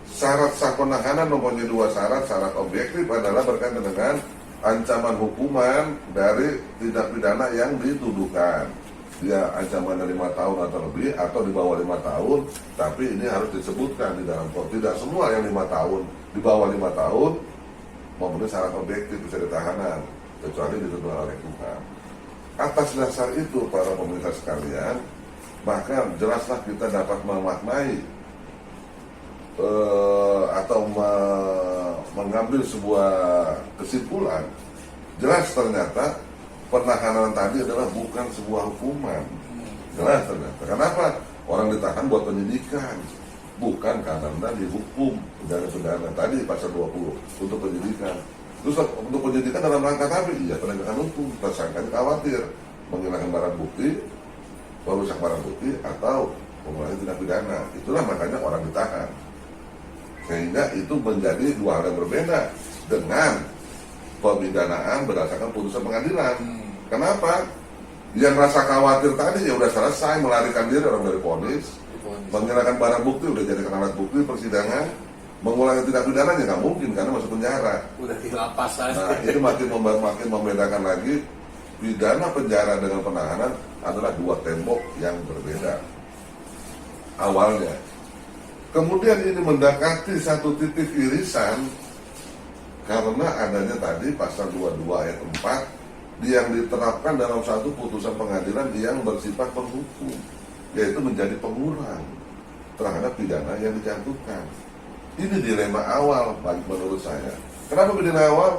Syarat sah penahanan mempunyai 2 syarat. Syarat objektif adalah berkaitan dengan ancaman hukuman dari tindak pidana yang dituduhkan. Dia ancamannya 5 tahun atau lebih, atau di bawah 5 tahun, tapi ini harus disebutkan di dalam kode. Tidak semua yang 5 tahun, di bawah 5 tahun memenuhi syarat objektif bisa ditahanan, kecuali ditentukan oleh KUHP. Atas dasar itu, para pemirsa sekalian, maka jelaslah kita dapat memaknai atau mengambil sebuah kesimpulan. Jelas ternyata penahanan tadi adalah bukan sebuah hukuman. Jelas ternyata. Kenapa? Orang ditahan buat penyidikan, bukan karena dihukum dari pidana tadi pasal 20 untuk penyidikan. Terus untuk penyidikan dalam rangka tapi penegakan hukum, tersangkanya khawatir menghilangkan barang bukti, merusak barang bukti, atau mengulangi tindak pidana. Itulah makanya orang ditahan. Sehingga itu menjadi 2 hal yang berbeda dengan pemidanaan berdasarkan putusan pengadilan. Kenapa? Yang rasa khawatir tadi ya udah selesai, melarikan diri orang dari vonis, menghilangkan barang bukti udah jadi alat bukti persidangan. Mengulangi tindak pidana ya nggak mungkin karena masuk penjara. Udah di lapas aja. Nah, ini makin membedakan lagi, pidana penjara dengan penahanan adalah 2 tembok yang berbeda awalnya. Kemudian ini mendekati satu titik irisan karena adanya tadi pasal 22 ayat 4 yang diterapkan dalam satu putusan pengadilan yang bersifat penghukum, yaitu menjadi pengurang terhadap pidana yang dijatuhkan. Ini dilema awal bagi menurut saya. Kenapa pidana awal?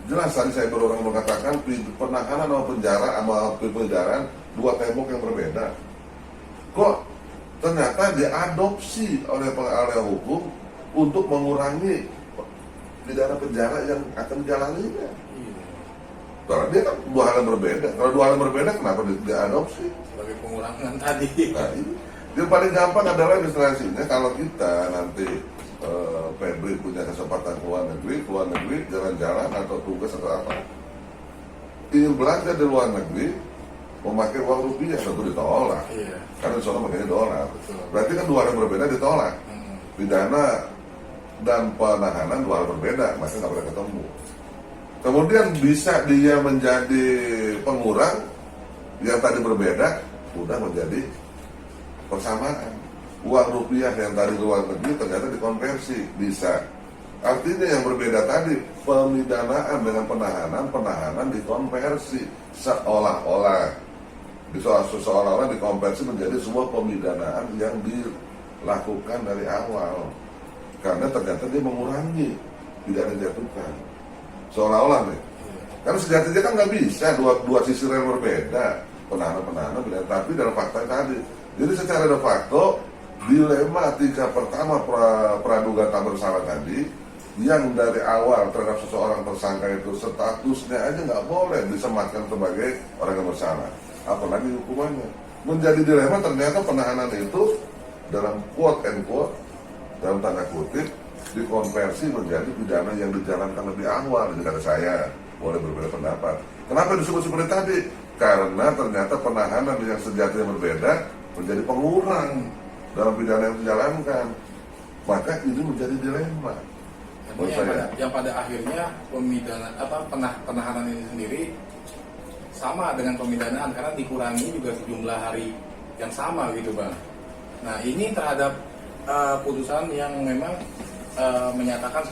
Jelas tadi saya berulang mengatakan penahanan atau penjara sama penjara dua tembok yang berbeda. Kok ternyata diadopsi oleh pengarah hukum untuk mengurangi pidana penjara yang akan dijalaninya. Karena dia kan dua hal yang berbeda. Kalau dua hal yang berbeda, kenapa diadopsi? Sebagai pengurangan tadi. Nah, ini. Yang paling gampang adalah ilustrasinya kalau kita nanti Febri punya kesempatan keluar negeri, jalan-jalan atau tugas atau apa, ingin belanja di luar negeri, memakai uang rupiah tentu ditolak. Iya. Karena di sana makanya dolar. Betul. Berarti kan dua hal yang berbeda ditolak. Pidana dan penahanan dua hal berbeda, maka nggak boleh ketemu. Kemudian bisa dia menjadi pengurang yang tadi berbeda, udah menjadi persamaan. Uang rupiah yang tadi luar negeri ternyata dikonversi, bisa. Artinya yang berbeda tadi, pemidanaan dengan penahanan dikonversi seolah-olah dikonversi menjadi sebuah pemidanaan yang dilakukan dari awal. Karena ternyata dia mengurangi, tidak dijatuhkan. Seolah-olah nih. Karena sejatinya kan nggak bisa dua sisi yang berbeda, penahanan, tapi dalam fakta tadi. Jadi secara de facto dilema tingkat pertama praduga tak bersalah tadi, yang dari awal terhadap seseorang tersangka itu statusnya aja nggak boleh disematkan sebagai orang yang bersalah, apalagi hukumannya. Menjadi dilema ternyata penahanan itu dalam quote and quote, dalam tanda kutip, dikonversi menjadi pidana yang dijalankan lebih awal. Jadi kata saya, boleh berbeda pendapat. Kenapa disebut seperti tadi? Karena ternyata penahanan yang sejatinya berbeda menjadi pengurang dalam pidana yang dijalankan. Maka ini menjadi dilema. Yang pada akhirnya penahanan ini sendiri sama dengan pemidanaan karena dikurangi juga sejumlah hari yang sama gitu Bang. Nah ini terhadap putusan yang memang menyatakan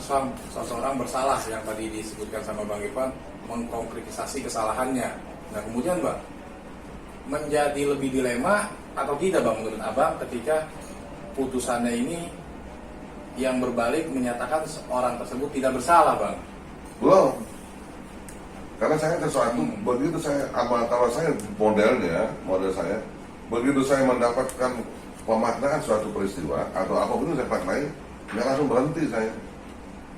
seseorang bersalah yang tadi disebutkan sama Bang Irfan, mengkonkretisasi kesalahannya. Nah kemudian Bang, menjadi lebih dilema atau tidak Bang menurut Abang ketika putusannya ini yang berbalik menyatakan orang tersebut tidak bersalah Bang? Belum. Karena saya sesuatu, begitu saya, kalau saya model saya, begitu saya mendapatkan pemaknaan suatu peristiwa atau apapun yang saya maknai, nggak langsung berhenti saya,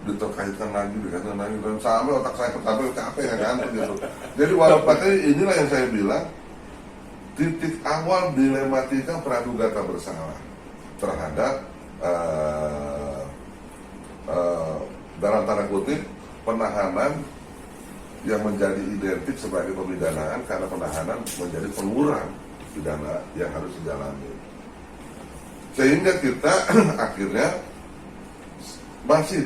diterkaitkan lagi, dan sampai otak saya sampai capek kan gitu. Jadi walaupun inilah yang saya bilang, titik awal dilematika praduga tak bersalah terhadap dalam tanda kutip penahanan yang menjadi identik sebagai pemidanaan karena penahanan menjadi pengurang pidana yang harus dijalani. Sehingga kita akhirnya masih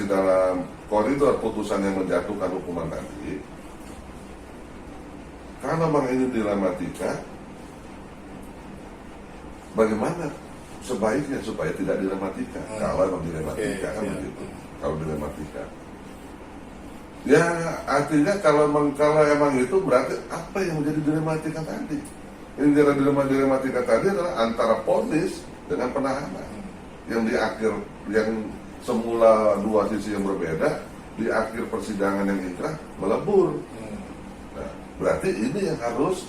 dalam koridor putusan yang menjatuhkan hukuman tadi. Karena memang ini dilematika, bagaimana sebaiknya supaya tidak dilematika? Kalau memang dilematika kan begitu. Kalau dilematika, ya artinya kalau emang itu berarti apa yang menjadi dilematika tadi? Ini dilematika tadi adalah antara vonis dengan penahanan yang di akhir, yang semula dua sisi yang berbeda, di akhir persidangan yang inkrah melebur. Nah, berarti ini yang harus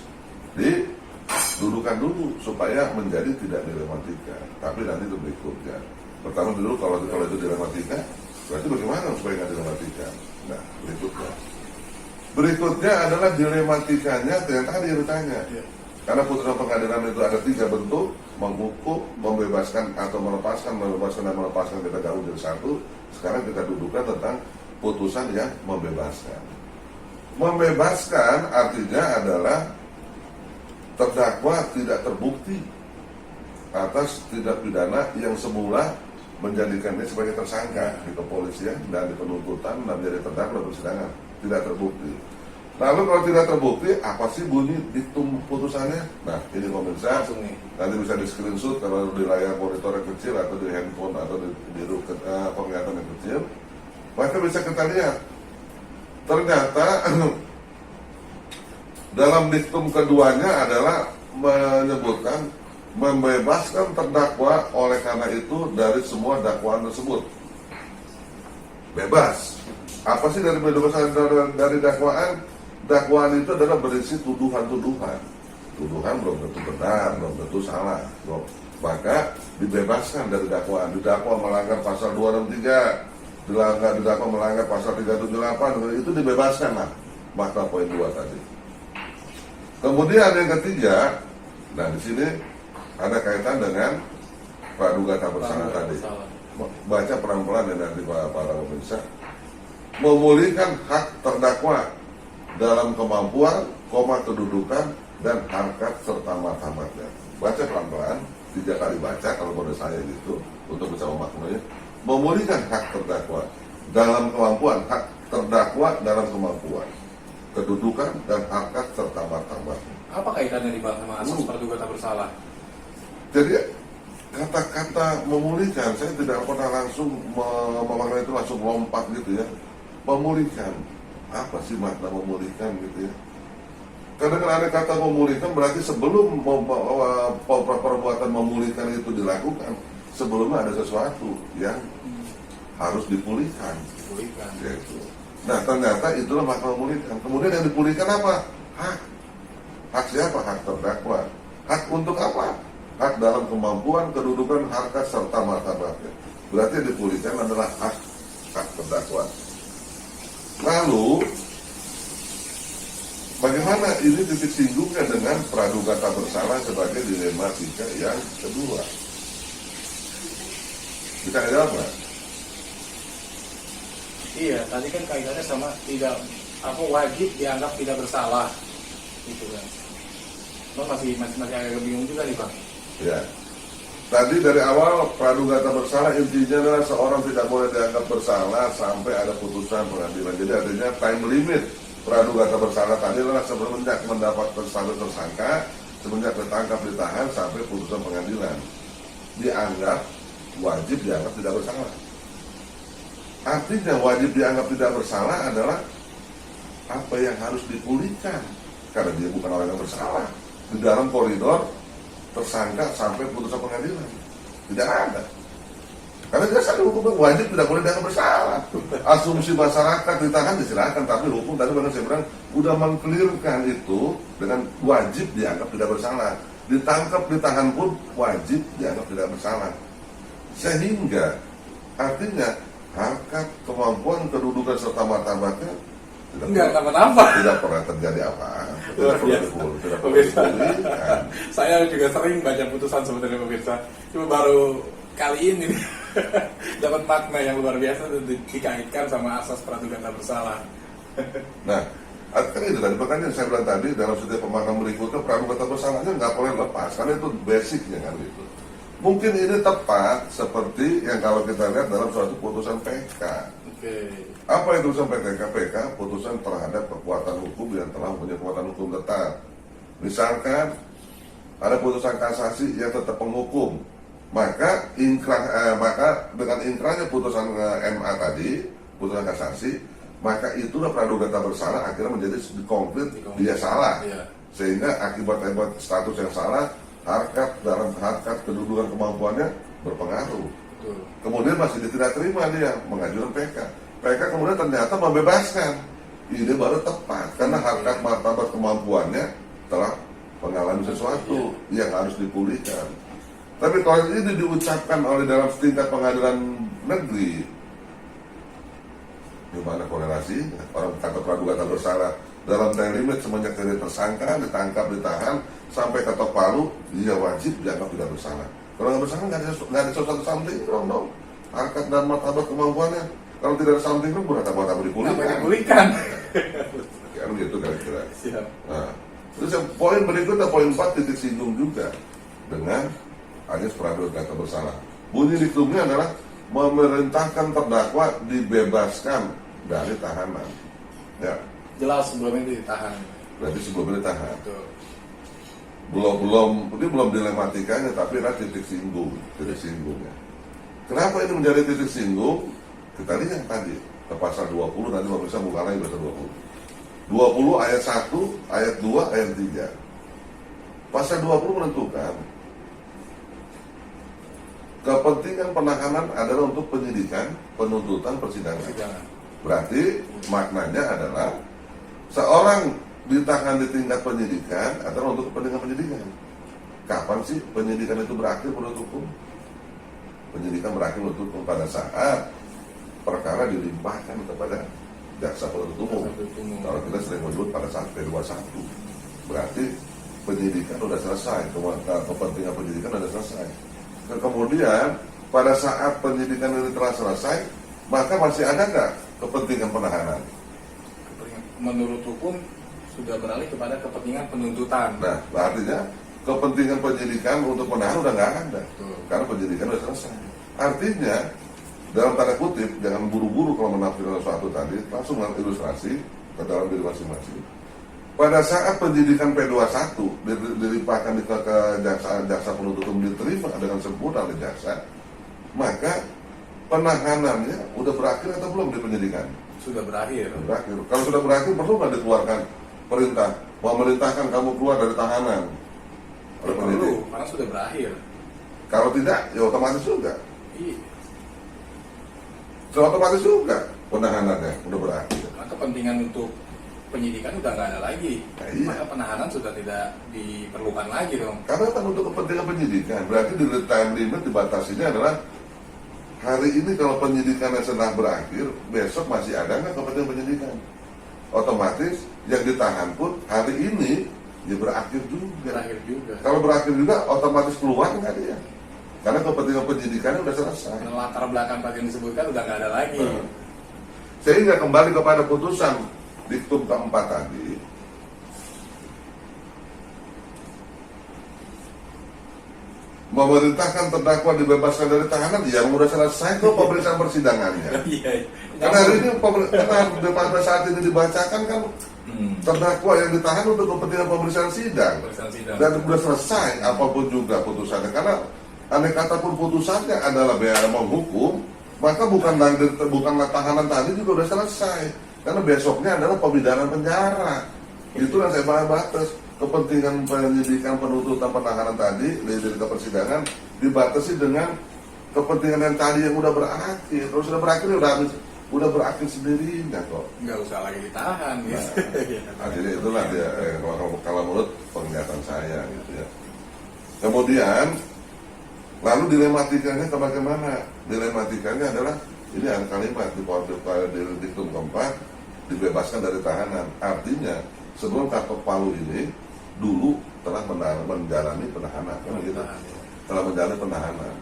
didudukan dulu supaya menjadi tidak dilematika. Tapi nanti itu berikutnya. Pertama dulu kalau itu dilematika, berarti bagaimana supaya nggak dilematika? Nah, berikutnya adalah dilematikanya yang tadi yang ditanya. Karena putusan pengadilan itu ada 3 bentuk, menghukum, membebaskan atau melepaskan kita jauh dari satu. Sekarang kita dudukan tentang putusan yang membebaskan. Membebaskan artinya adalah terdakwa tidak terbukti atas tindak pidana yang semula menjadikannya sebagai tersangka di kepolisian dan di penuntutan dan menjadi terdakwa di persidangan, tidak terbukti. Lalu kalau tidak terbukti, apa sih bunyi diktum putusannya? Nah, ini pemirsa, nanti bisa di screenshot kalau di layar monitor yang kecil atau di handphone atau di penglihatan yang kecil, maka bisa kita lihat ternyata dalam diktum keduanya adalah menyebutkan membebaskan terdakwa oleh karena itu dari semua dakwaan tersebut. Bebas. Apa sih dari pembebasan dari dakwaan? Dakwaan itu adalah berisi tuduhan-tuduhan. Tuduhan belum tentu benar, belum tentu salah. Maka dibebaskan dari dakwaan. Didakwa melanggar pasal 263, didakwa melanggar pasal 378, itu dibebaskan lah. Makna poin 2 tadi. Kemudian yang ketiga, nah di sini ada kaitan dengan praduga tak bersalah tadi. Baca pelan-pelan ya nanti para pemirsa. Memulihkan hak terdakwa dalam kemampuan, kedudukan, dan harkat serta martabatnya. Baca pelan-pelan, 3 kali baca kalau menurut saya gitu, untuk bisa memaknainya. Memulihkan hak terdakwa dalam kemampuan, hak terdakwa dalam kemampuan, kedudukan, dan harkat serta martabatnya. Apa kaitannya di sama asas praduga tak bersalah? Jadi kata-kata memulihkan, saya tidak pernah langsung memaknai itu langsung lompat gitu ya. Memulihkan, apa sih makna memulihkan gitu ya? Karena kan ada kata memulihkan berarti sebelum perbuatan memulihkan itu dilakukan, sebelumnya ada sesuatu yang harus dipulihkan. Gitu. Nah ternyata itulah makna memulihkan. Kemudian yang dipulihkan apa? Hak. Hak siapa? Hak terdakwa. Hak untuk apa? Hak dalam kemampuan, kedudukan, harkat, serta martabatnya. Berarti yang dipulihkan adalah hak terdakwa. Lalu, bagaimana ini titik singgungnya dengan praduga tak bersalah sebagai dilematika yang kedua? Bisa jawab nggak? Iya, tadi kan kaitannya sama tidak wajib dianggap tidak bersalah, gitu kan? Masih agak bingung juga nih Bang. Ya. Tadi dari awal praduga tak bersalah intinya adalah seorang tidak boleh dianggap bersalah sampai ada putusan pengadilan. Jadi artinya time limit praduga tak bersalah tadi adalah semenjak mendapat status tersangka, semenjak ditangkap ditahan sampai putusan pengadilan. Dianggap wajib dianggap tidak bersalah. Artinya wajib dianggap tidak bersalah adalah apa yang harus dipulihkan karena dia bukan orang yang bersalah. Di dalam koridor tersangka sampai putusan pengadilan tidak ada, karena dasar hukum wajib tidak boleh dianggap bersalah. Asumsi masyarakat ditahan disilakan, tapi hukum tadi benar saya bilang udah mengklirkan itu dengan wajib dianggap tidak bersalah. Ditangkap ditahan pun wajib dianggap tidak bersalah, sehingga artinya harkat, kemampuan, kedudukan serta martabatnya tidak pernah terjadi apa-apa. Luar biasa. Pemirsa, saya juga sering baca putusan sebenarnya pemirsa. Cuma baru kali ini dapat makna yang luar biasa dikaitkan sama asas praduga tak bersalah. Nah, kan itu tadi makanya saya bilang tadi dalam setiap pemaknaan berikutnya praduga tak bersalahnya nggak boleh lepas karena itu basicnya kan itu. Mungkin ini tepat seperti yang kalau kita lihat dalam suatu putusan PK. Apa itu putusan PK? PK putusan terhadap kekuatan hukum yang telah mempunyai kekuatan hukum tetap. Misalkan ada putusan kasasi yang tetap penghukum, maka dengan inkrahnya putusan MA tadi, putusan kasasi, maka itulah praduga tak bersalah akhirnya menjadi konkret dia salah, sehingga akibat status yang salah, harkat dalam harkat kedudukan kemampuannya berpengaruh. Kemudian masih tidak terima dia mengajukan PK. PK kemudian ternyata membebaskan. Ini baru tepat karena harkat martabat kemampuannya telah mengalami sesuatu yang harus dipulihkan. Tapi kalau ini diucapkan oleh dalam tingkat pengadilan negeri, gimana korelasi? Orang kata praduga tak bersalah dalam time limit semenjak dari tersangka ditangkap ditahan sampai ketok palu, dia wajib dianggap tidak bersalah. Kalau nggak bersalah nggak ada sesuatu something wrong dong. Harkat dan martabat kemampuannya. Kalau tidak ada something wrong, buat apa dipulihkan? Kan gitu kira-kira. Nah, terus yang poin berikutnya poin 4 titik singgung juga dengan alias praduga tak bersalah. Bunyi diktumnya adalah memerintahkan terdakwa dibebaskan dari tahanan. Ya. Jelas sebelumnya ditahan. Berarti sebelumnya ditahan. Belum dilematikanya, tapi ada titik singgungnya. Kenapa ini menjadi titik singgung? Kita lihat tadi ke pasal 20, nanti pemirsa buka lagi pasal 20 ayat 1, ayat 2, ayat 3. Pasal 20 menentukan kepentingan penahanan adalah untuk penyidikan, penuntutan, persidangan. Berarti maknanya adalah seorang ditahan di tingkat penyidikan adalah untuk kepentingan penyidikan. Kapan sih penyidikan itu berakhir menurut hukum? Penyidikan berakhir menurut hukum pada saat perkara dilimpahkan kepada jaksa penuntut umum. Kalau kita sering menyebut pada saat P21, berarti penyidikan sudah selesai, kepentingan penyidikan sudah selesai. Dan kemudian pada saat penyidikan ini telah selesai, maka masih ada nggak kepentingan penahanan? Menurut hukum sudah beralih kepada kepentingan penuntutan. Nah, artinya kepentingan penyidikan untuk menahan udah nggak ada, karena penyidikan sudah selesai. Artinya dalam tanda kutip, jangan buru-buru kalau menafsirkan sesuatu tadi, langsung ilustrasi ke dalam diri masing-masing. Pada saat penyidikan P21 dilimpahkan ke jaksa penuntut umum, diterima dengan sempurna oleh jaksa, maka penahanannya udah berakhir atau belum di penyidikan? Sudah berakhir. Berakhir. Kalau sudah berakhir, perlu nggak dikeluarkan perintah memerintahkan kamu keluar dari tahanan? Perlu, karena sudah berakhir. Kalau tidak, ya otomatis juga. Iya. Otomatis juga penahanannya udah berakhir. Karena kepentingan untuk penyidikan udah nggak ada lagi. Nah, iya. Maka penahanan sudah tidak diperlukan lagi dong. Karena kan untuk kepentingan penyidikan, berarti di time limit dibatasinya adalah hari ini kalau penyidikannya sedang berakhir, besok masih ada nggak kepentingan penyidikan? Otomatis yang ditahan pun hari ini ya berakhir juga. Berakhir juga. Kalau berakhir juga, otomatis keluar nggak dia? Karena kepentingan penyidikannya udah selesai. Karena latar belakang tadi yang disebutkan udah nggak ada lagi. Sehingga kembali kepada putusan diktum keempat tadi, memerintahkan terdakwa dibebaskan dari tahanan yang udah selesai kok pemeriksaan persidangannya. Iya. Karena hari ini pada saat ini dibacakan kan terdakwa yang ditahan untuk kepentingan pemeriksaan sidang. Dan sudah selesai apapun juga putusannya. Karena andai kata pun putusannya adalah menghukum, maka bukanlah tahanan tadi juga sudah selesai. Karena besoknya adalah pemidanaan penjara. Itu yang saya batas. Kepentingan penyidikan, penuntutan, penahanan tadi dari persidangan dibatasi dengan kepentingan yang tadi yang udah berakhir. Kalau sudah berakhir udah berakhir sendirinya kok. Nggak usah lagi ditahan. Nah, jadi itulah dia kalau menurut penglihatan saya gitu ya. Kemudian lalu dilematikanya bagaimana? Dilematikanya adalah ini ada kalimat di diktum keempat, dibebaskan dari tahanan. Artinya sebelum Ketok Palu ini dulu telah menjalani penahanan, kan gitu? Telah menjalani penahanan.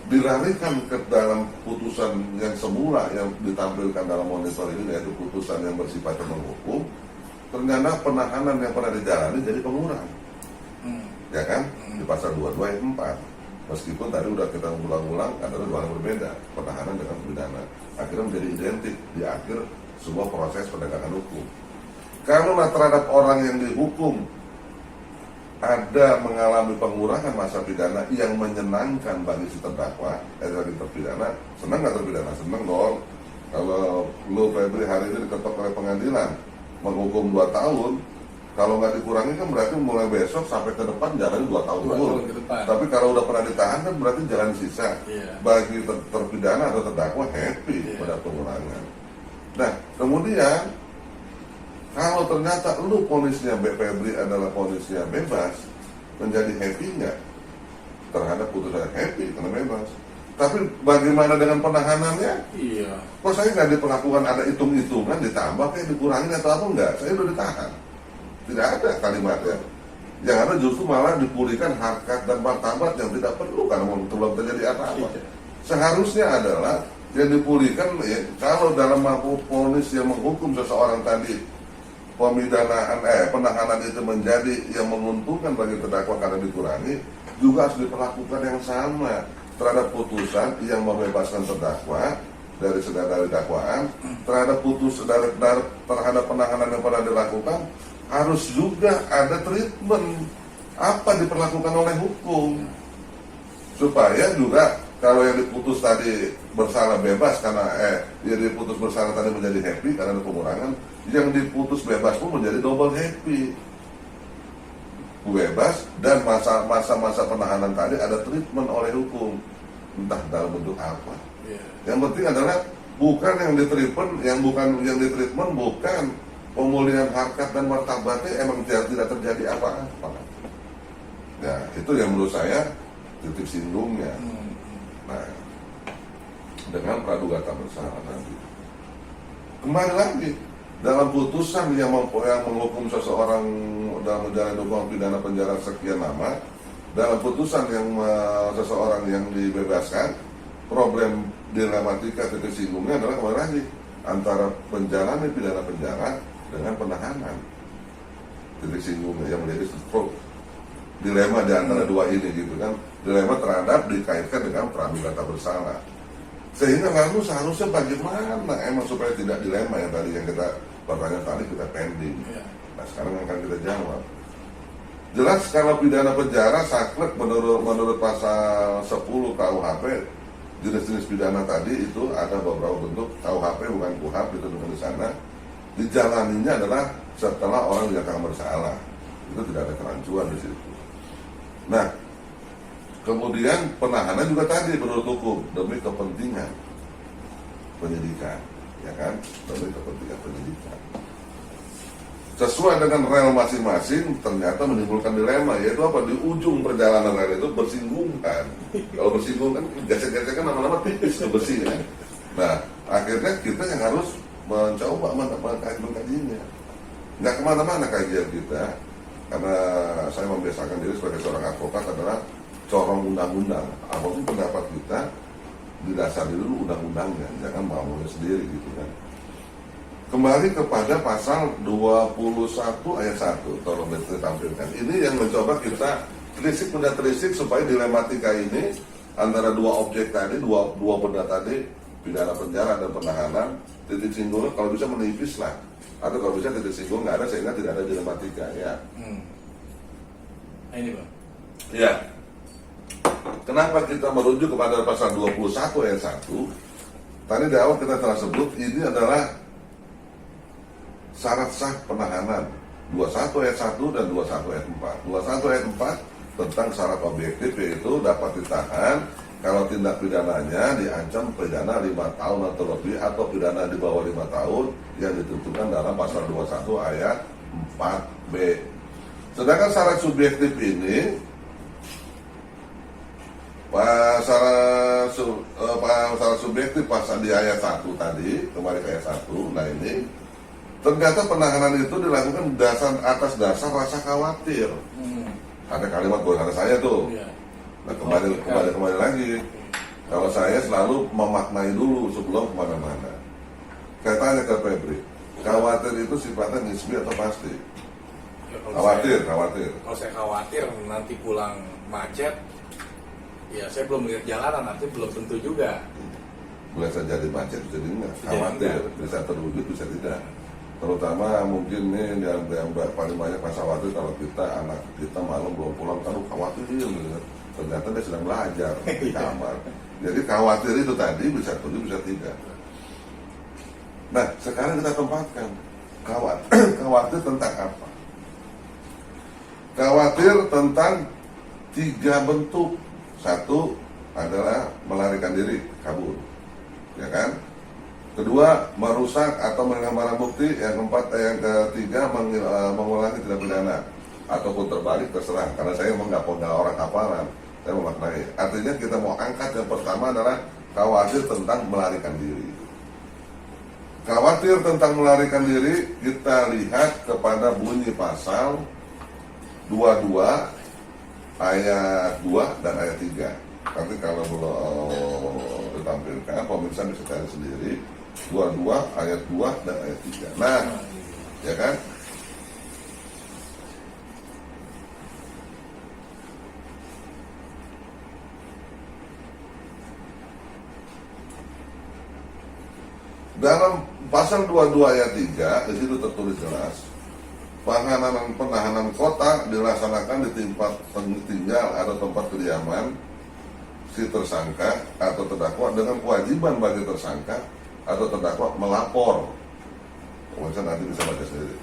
Diralihkan ke dalam putusan yang semula yang ditampilkan dalam monitor ini, yaitu putusan yang bersifat menghukum, ternyata penahanan yang pernah dijalani jadi pengurang. Ya kan? Di pasal 22 ayat 4. Meskipun tadi udah kita ulang-ulang, adalah dua hal berbeda, penahanan dengan pidana. Akhirnya menjadi identik di akhir sebuah proses penegakan hukum. Kalau terhadap orang yang dihukum ada mengalami pengurangan masa pidana yang menyenangkan bagi si terdakwa, bagi terpidana, senang nggak terpidana? Senang dong. Kalau lo Febri hari ini diketok oleh pengadilan menghukum 2 tahun, kalau nggak dikurangi kan berarti mulai besok sampai ke depan jalan 2 tahun dulu. Tapi kalau udah pernah ditahan kan berarti jalan sisa. Bagi terpidana atau terdakwa happy pada pengurangan. Nah kemudian kalau ternyata lu ponisnya Febri adalah ponisnya bebas, menjadi happy nggak terhadap putusan? Happy karena bebas. Tapi bagaimana dengan penahanannya? Iya. Kok saya nggak diperlakukan ada hitung-hitungan ditambah kayak dikurangin atau apa enggak? Saya udah ditahan. Tidak ada kalimatnya. Yang ada justru malah dipulihkan harkat dan martabat yang tidak perlu karena belum terjadi apa-apa. Seharusnya adalah yang dipulihkan ya, kalau dalam ponis yang menghukum seseorang tadi penahanan itu menjadi yang menguntungkan bagi terdakwa karena dikurangi, juga harus diperlakukan yang sama terhadap putusan yang membebaskan terdakwa dari segala dakwaan, terhadap terhadap penahanan yang pernah dilakukan harus juga ada treatment apa diperlakukan oleh hukum supaya juga kalau yang diputus tadi bersalah bebas karena yang diputus bersalah tadi menjadi happy karena ada pengurangan, yang diputus bebas pun menjadi double happy, bebas, dan masa penahanan tadi ada treatment oleh hukum, entah dalam bentuk apa. Yang penting adalah bukan yang ditreatment bukan pemulihan harkat dan martabatnya, emang tidak terjadi apa-apa. Ya, itu yang menurut saya titik singgungnya. Nah, dengan praduga tak bersalah nanti. Kembali lagi, dalam putusan yang menghukum seseorang dalam menjalani hukuman pidana penjara sekian lama, dalam putusan yang seseorang yang dibebaskan, problem dilematika titik singgungnya adalah kembali lagi antara menjalani pidana penjara dengan penahanan. Titik singgungnya yang menjadi dilema di antara dua ini gitu kan, dilema terhadap dikaitkan dengan praduga tak bersalah. Sehingga lalu seharusnya bagaimana emang supaya tidak dilema yang tadi yang kita pertanyaan tadi kita pending. Nah sekarang akan kita jawab. Jelas kalau pidana penjara saklek menurut pasal 10 KUHP, jenis-jenis pidana tadi itu ada beberapa bentuk. KUHP bukan KUHP itu di sana. Dijalaninya adalah setelah orang dinyatakan bersalah. Itu tidak ada kerancuan di situ. Nah, kemudian penahanan juga tadi menurut hukum demi kepentingan penyidikan, ya kan? Demi kepentingan penyidikan. Sesuai dengan rel masing-masing ternyata menimbulkan dilema, yaitu apa? Di ujung perjalanan rel itu bersinggungan. Kalau bersinggungan gesek-gesekan lama-lama tipis ke besi, kan? Nah, akhirnya kita yang harus mencoba mengkajinya. Nggak kemana-mana kajian kita, karena saya membiasakan diri sebagai seorang advokat adalah corong undang-undang. Apapun pendapat kita didasari dulu undang-undangnya, jangan maunya sendiri gitu kan. Kembali kepada pasal 21 ayat 1, tolong ditampilkan. Ini yang mencoba kita telisik supaya dilematika ini antara dua objek tadi, dua benda tadi, pidana penjara dan penahanan, titik singgungnya kalau bisa menipis lah. Atau kalau bisa titik singgung nggak ada sehingga tidak ada dilematika ya. Ini Bang. Ya. Kenapa kita merujuk kepada pasal 21 ayat 1? Tadi di awal kita telah sebut ini adalah syarat sah penahanan 21 ayat 1 dan 21 ayat 4. 21 ayat 4 tentang syarat objektif, yaitu dapat ditahan kalau tindak pidananya diancam pidana 5 tahun atau lebih atau pidana di bawah 5 tahun yang ditentukan dalam pasal 21 ayat 4b. Sedangkan syarat subjektif ini pasal subjektif pasal di ayat 1 tadi, kembali ke ayat 1. Nah ini ternyata penahanan itu dilakukan atas dasar rasa khawatir. Ada kalimat bukan saya tuh. Nah kembali lagi. Kalau saya selalu memaknai dulu sebelum kemana-mana. Saya tanya ke Febri, khawatir itu sifatnya nisbi atau pasti? Ya, khawatir. Kalau saya khawatir nanti pulang macet, ya saya belum lihat jalanan, nanti belum tentu juga. Boleh saja jadi macet, bisa enggak. Khawatir, bisa terwujud, bisa tidak. Terutama mungkin nih yang paling banyak masa khawatir kalau kita anak kita malam belum pulang, taruh khawatir gitu. Ternyata dia sedang belajar di kamar. Jadi khawatir itu tadi bisa terwujud, bisa tidak. Nah sekarang kita tempatkan khawatir tentang apa? Khawatir tentang 3 bentuk. Satu adalah melarikan diri, kabur, ya kan? Kedua, merusak atau menghilangkan barang bukti. Yang ketiga, mengulangi tindak pidana ataupun terbalik, terserah. Karena saya memang nggak orang hafalan, saya memaknai. Artinya kita mau angkat yang pertama adalah khawatir tentang melarikan diri. Khawatir tentang melarikan diri kita lihat kepada bunyi pasal 22 ayat 2 dan ayat 3. Nanti kalau belum ditampilkan, pemirsa bisa cari sendiri. 22 ayat 2 dan ayat 3. Nah, ya kan? Dalam pasal 22 ayat 3 di situ tertulis jelas, penahanan kota dilaksanakan di tempat tinggal atau tempat kediaman si tersangka atau terdakwa dengan kewajiban bagi tersangka atau terdakwa melapor. Pemirsa nanti bisa baca sendiri.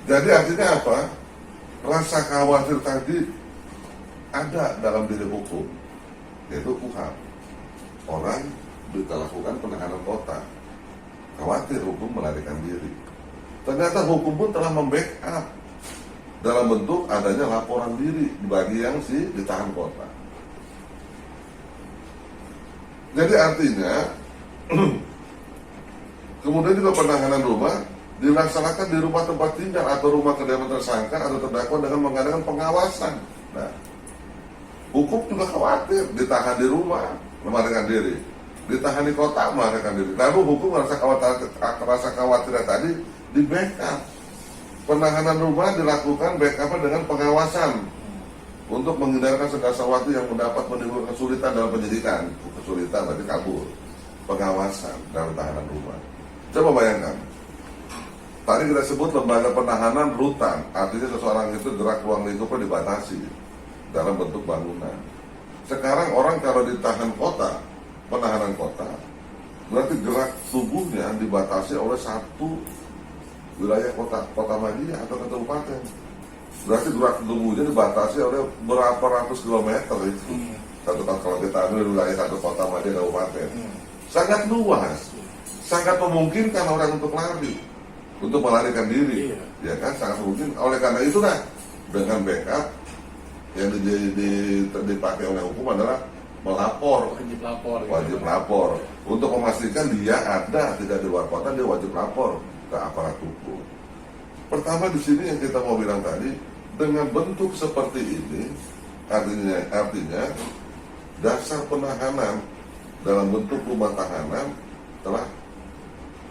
Jadi artinya apa? Rasa khawatir tadi ada dalam diri hukum, yaitu KUHP. Orang kita lakukan penahanan kota, khawatir hukum melarikan diri. Ternyata hukum pun telah membackup dalam bentuk adanya laporan diri bagi yang si ditahan kota. Jadi artinya kemudian juga penahanan rumah dilaksanakan di rumah tempat tinggal atau rumah kediaman tersangka atau terdakwa dengan mengadakan pengawasan. Nah, hukum juga khawatir ditahan di rumah melarikan diri, ditahan di kota melarikan diri. Lalu hukum rasa khawatir tadi di backup. Penahanan rumah dilakukan backup dengan pengawasan untuk menghindarkan segala sesuatu yang mendapat menimbulkan kesulitan dalam penyidikan. Kesulitan berarti kabur. Pengawasan dalam tahanan rumah. Coba bayangkan. Tadi kita sebut lembaga penahanan rutan, artinya seseorang itu gerak ruang lingkupnya dibatasi dalam bentuk bangunan. Sekarang orang kalau ditahan kota, penahanan kota, berarti gerak tubuhnya dibatasi oleh satu wilayah kota Madia atau kabupaten. Berarti gerak tubuhnya dibatasi oleh berapa ratus kilometer itu. Satu kalau kita ambil wilayah satu kota Madia kabupaten, sangat luas, sangat memungkinkan orang untuk lari, untuk melarikan diri, ya kan, sangat mungkin. Oleh karena itulah dengan backup yang dipakai oleh hukum adalah melapor, wajib lapor, untuk memastikan dia ada tidak di luar kota, dia wajib lapor ke aparat hukum. Pertama di sini yang kita mau bilang tadi, dengan bentuk seperti ini, artinya dasar penahanan dalam bentuk rumah tahanan telah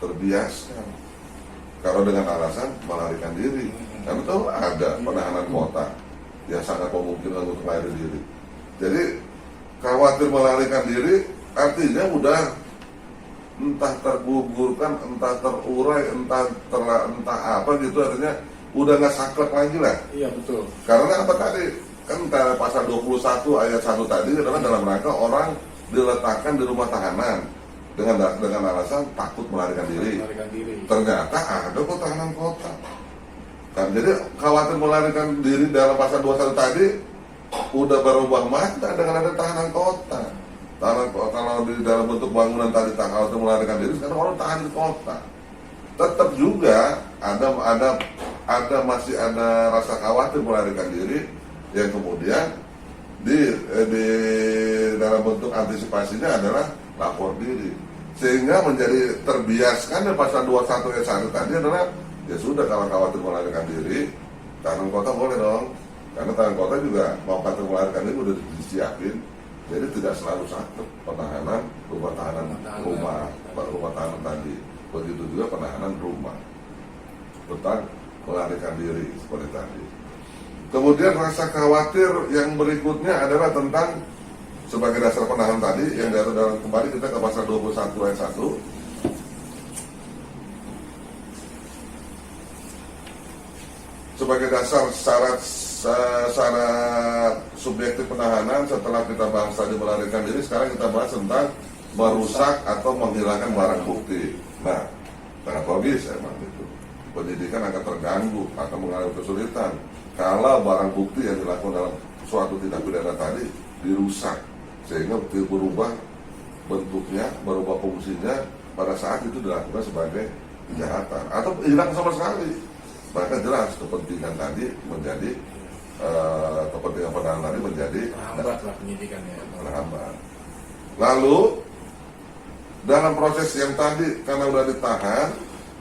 terbiasa. Kalau dengan alasan melarikan diri, kan itu ada penahanan kota yang sangat memungkinkan untuk melarikan diri. Jadi khawatir melarikan diri artinya udah entah tergugurkan, entah terurai, entah apa gitu, artinya udah nggak saklek lagi lah. Iya betul. Karena apa tadi? Kan pasal 21 ayat 1 tadi adalah dalam rangka orang diletakkan di rumah tahanan dengan alasan takut melarikan diri. Ternyata ada kok tahanan kota. Kan jadi khawatir melarikan diri dalam pasal 21 tadi udah berubah makna dengan ada tahanan kota. Tahanan kota kalau di dalam bentuk bangunan tadi khawatir melarikan diri, sekarang orang tahan di kota. Tetap juga masih ada rasa khawatir melarikan diri yang kemudian di dalam bentuk antisipasinya adalah lapor diri, sehingga menjadi terbiaskan pasal 21 ayat 1 tadi adalah ya sudah, kalau khawatir melarikan diri tahanan kota boleh dong, karena tahanan kota juga mau khawatir melarikan diri udah disiapin. Jadi tidak selalu satu penahanan rumah tahanan rumah tahanan tadi, begitu juga penahanan rumah tentang melarikan diri seperti tadi. Kemudian rasa khawatir yang berikutnya adalah tentang sebagai dasar penahanan tadi yang diatur dalam, kembali kita ke pasal 21 ayat 1. Sebagai dasar syarat subjektif penahanan, setelah kita bahas tadi melarikan diri, sekarang kita bahas tentang merusak atau menghilangkan barang bukti. Nah, sangat logis emang itu. Penyidikan akan terganggu, akan mengalami kesulitan kalau barang bukti yang dilakukan dalam suatu tindak pidana tadi dirusak, sehingga berubah bentuknya, berubah fungsinya pada saat itu dilakukan sebagai kejahatan atau hilang sama sekali. Maka jelas kepentingan tadi menjadi kepentingan penahanan tadi menjadi terhambatlah penyidikannya. Terhambat. Lalu dalam proses yang tadi karena sudah ditahan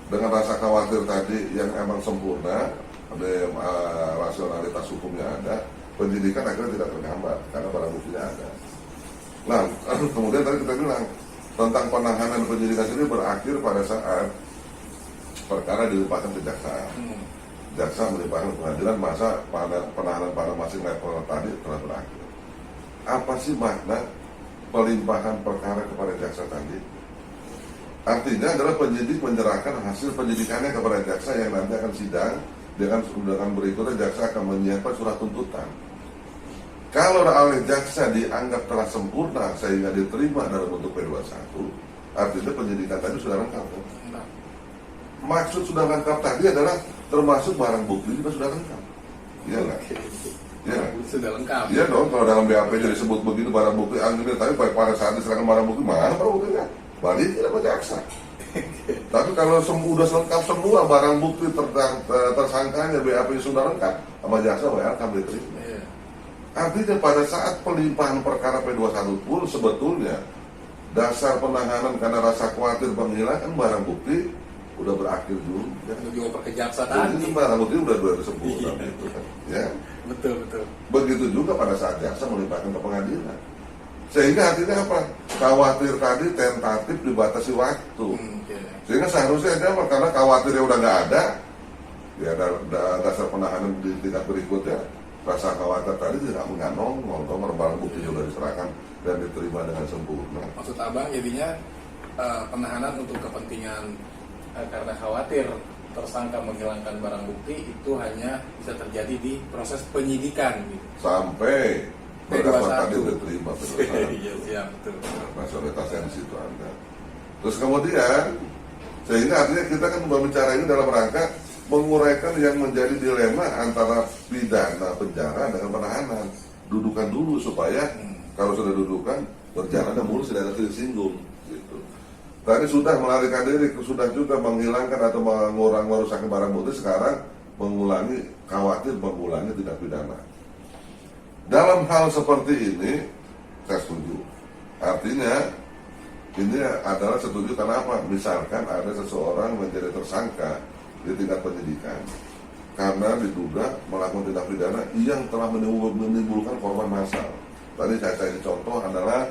dengan rasa khawatir tadi yang emang sempurna, ada rasionalitas hukumnya ada, penyidikan akhirnya tidak terhambat karena barang buktinya ada. Nah, kemudian tadi kita bilang tentang penahanan penyidikan ini berakhir pada saat perkara dilimpahkan ke jaksa. Jaksa melimpahkan pengadilan, masa penahanan pada masing level tadi telah berakhir. Apa sih makna pelimpahan perkara kepada jaksa tadi? Artinya adalah penyidik menyerahkan hasil penyidikannya kepada jaksa yang nanti akan sidang, dengan berikutnya jaksa akan menyiapkan surat tuntutan. Kalau oleh jaksa dianggap telah sempurna sehingga diterima dalam bentuk P21, artinya penyidikan tadi sudah lengkap. Nah, Maksud sudah lengkap tadi adalah termasuk barang bukti juga sudah lengkap. Iya nggak? Iya. sudah lengkap. Iya dong, kalau dalam BAP jadi disebut begitu barang bukti, tapi pada saat diserahkan barang bukti mana barang buktinya? Balik tidak ke jaksa. Tapi kalau sudah lengkap semua barang bukti tersangkanya BAP sudah lengkap, sama jaksa welcome diterima. Iya. Artinya pada saat pelimpahan perkara P21 pun sebetulnya dasar penahanan karena rasa khawatir penghilangkan barang bukti udah berakhir dulu. Ya. Untuk dioper ke jaksa Jadi tadi. barang bukti udah disebut gitu kan. Ya. Betul. Begitu juga pada saat jaksa melimpahkan ke pengadilan. Sehingga artinya apa? Khawatir tadi tentatif dibatasi waktu. Oke. Sehingga seharusnya apa? Karena khawatirnya udah nggak ada, ya dasar penahanan di tingkat berikutnya rasa khawatir tadi tidak nongol, barang bukti sudah diserahkan dan diterima dengan sempurna. Maksud abang jadinya penahanan untuk kepentingan karena khawatir tersangka menghilangkan barang bukti itu hanya bisa terjadi di proses penyidikan gitu. Sampai berkas tadi P21. diterima Iya, iya, betul. nasionalitasnya di situ ada. Terus kemudian sehingga artinya kita kan berbicara ini dalam rangka menguraikan yang menjadi dilema antara pidana penjara dengan penahanan. Dudukan dulu supaya kalau sudah dudukan berjalan dan mulus tidak ada tersinggung gitu. Tadi sudah melarikan diri, sudah juga menghilangkan atau merusakkan barang bukti, sekarang mengulangi khawatir mengulangi tindak pidana. Dalam hal seperti ini saya setuju. Artinya ini adalah setuju karena apa? Misalkan ada seseorang menjadi tersangka di tingkat penyidikan karena diduga melakukan tindak pidana yang telah menimbulkan korban massal. Tadi saya kasih contoh adalah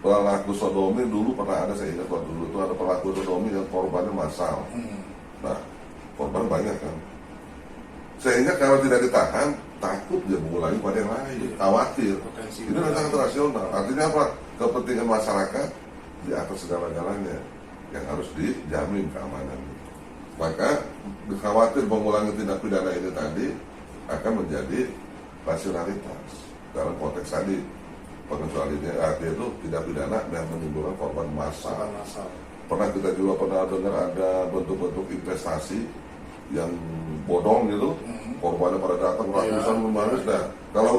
pelaku sodomi dulu pernah ada, saya ingat waktu dulu itu ada pelaku sodomi yang korbannya massal. Nah, korban banyak kan. Sehingga kalau tidak ditahan, takut dia mengulangi pada yang lain, khawatir. Potensi Ini sangat rasional. Artinya apa? Kepentingan masyarakat di atas segala-galanya yang harus dijamin keamanannya. Maka khawatir mengulangi tindak pidana ini tadi akan menjadi rasionalitas dalam konteks tadi. Pengecualiannya artinya itu tidak pidana dan menimbulkan korban massal. Pernah kita juga dengar ada bentuk-bentuk investasi yang bodong gitu, korbannya pada datang ratusan kemarin. Nah, kalau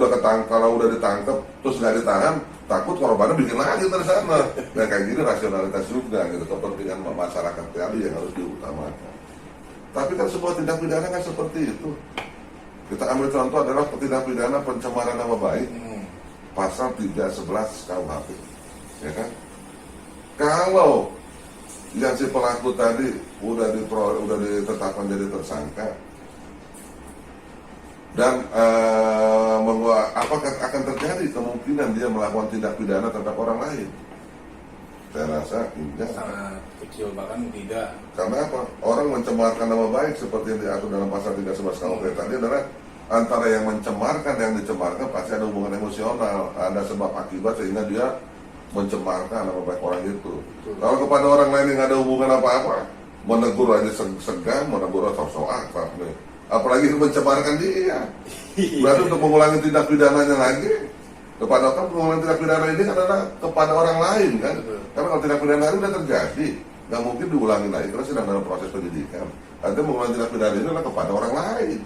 udah ditangkap terus nggak ditahan, takut korbannya bikin lagi dari sana. Nah kayak gini rasionalitas juga gitu, kepentingan masyarakat tadi yang harus diutamakan. Tapi kan sebuah tindak pidana kan seperti itu. Kita ambil contoh adalah tindak pidana pencemaran nama baik. Pasal 311 KUHP, ya kan? Kalau yang si pelaku tadi udah ditetapkan jadi tersangka dan apakah akan terjadi kemungkinan dia melakukan tindak pidana terhadap orang lain? Saya rasa enggak. Sangat kecil, bahkan tidak. Karena apa? Orang mencemarkan nama baik seperti yang diatur dalam pasal 311 KUHP tadi adalah antara yang mencemarkan dan yang dicemarkan pasti ada hubungan emosional, ada sebab akibat sehingga dia mencemarkan nama baik orang itu. Kalau kepada orang lain yang ada hubungan apa-apa, menegur aja segan, menegur sok-sok akrab nih. Apalagi mencemarkan dia. Berarti untuk mengulangi tindak pidananya lagi kepada orang, mengulangi tindak pidana ini adalah kepada orang lain kan. Karena kalau tindak pidana itu sudah terjadi, nggak mungkin diulangi lagi karena sedang dalam proses penyidikan. Artinya mengulangi tindak pidana ini adalah kepada orang lain.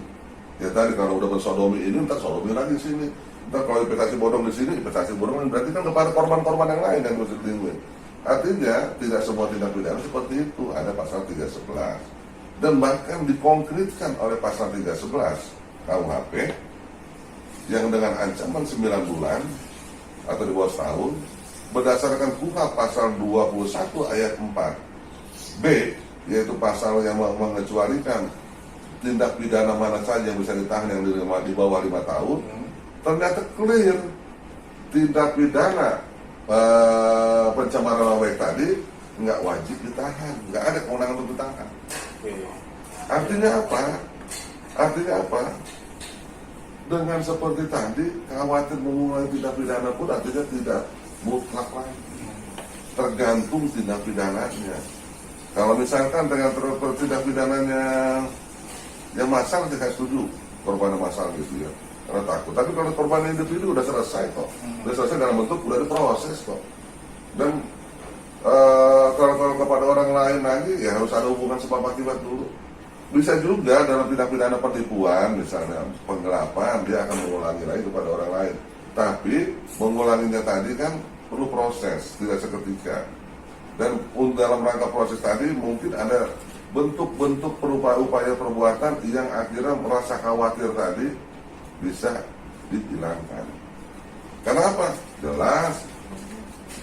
Ya tadi kalau udah bersodomi ini, ntar sodomi lagi di sini. Ntar kalau investasi bodong di sini, investasi bodong berarti kan kepada korban-korban yang lain yang harus dilindungi. Artinya tidak semua tindak pidana seperti itu. Ada pasal 311 dan bahkan dikonkretkan oleh pasal 311 KUHP yang dengan ancaman 9 bulan atau di bawah setahun berdasarkan KUHP pasal 21 ayat 4 B, yaitu pasal yang mengecualikan tindak pidana mana saja yang bisa ditahan yang di bawah 5 tahun. Ternyata clear tindak pidana pencemaran nama baik tadi nggak wajib ditahan, nggak ada kewenangan untuk ditahan. Artinya apa? Artinya apa? Dengan seperti tadi, khawatir mengulangi tindak pidana pun artinya tidak mutlak lagi. Tergantung tindak pidananya. Kalau misalkan dengan tindak pidananya yang massal, saya setuju korban massal gitu ya. karena takut. Tapi kalau korban individu udah selesai kok, udah selesai dalam bentuk udah diproses kok. Dan kalau kepada orang lain lagi ya harus ada hubungan sebab akibat dulu. Bisa juga dalam tindak pidana penipuan misalnya penggelapan dia akan mengulangi lagi kepada orang lain. Tapi mengulanginya tadi kan perlu proses, tidak seketika. Dan dalam rangka proses tadi mungkin ada bentuk-bentuk upaya perbuatan yang akhirnya merasa khawatir tadi bisa dihilangkan. Kenapa? Jelas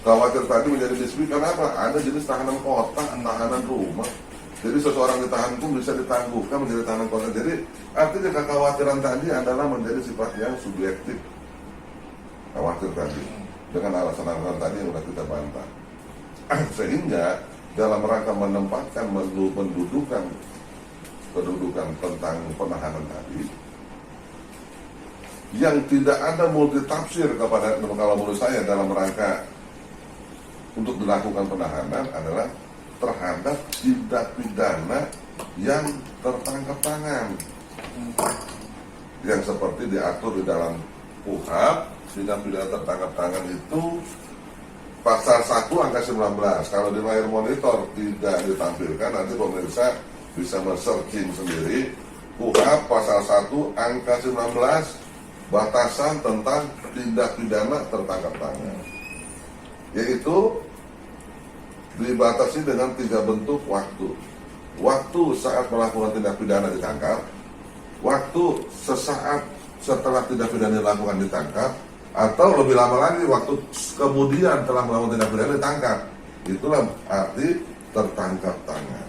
khawatir tadi menjadi dispute. Kenapa? Ada jenis tahanan kota, tahanan rumah. Jadi seseorang ditahan pun bisa ditangguhkan menjadi tahanan kota. Jadi artinya kekhawatiran tadi adalah menjadi sifat yang subjektif. Khawatir tadi dengan alasan-alasan tadi yang sudah kita bantah. Sehingga dalam rangka menempatkan kedudukan tentang penahanan tadi yang tidak ada multitafsir kepada, kalau menurut saya dalam rangka untuk dilakukan penahanan adalah terhadap tindak pidana yang tertangkap tangan yang seperti diatur di dalam KUHP. Tindak pidana tertangkap tangan itu pasal 1 angka 19. Kalau di layar monitor tidak ditampilkan, nanti pemirsa bisa men-searching sendiri. KUHP pasal 1 angka 19 batasan tentang tindak pidana tertangkap tangan, yaitu dibatasi dengan 3 bentuk waktu. Waktu saat melakukan tindak pidana ditangkap, waktu sesaat setelah tindak pidana dilakukan ditangkap, atau lebih lama lagi waktu kemudian telah melakukan tindak pidana ditangkap. Itulah arti tertangkap tangan.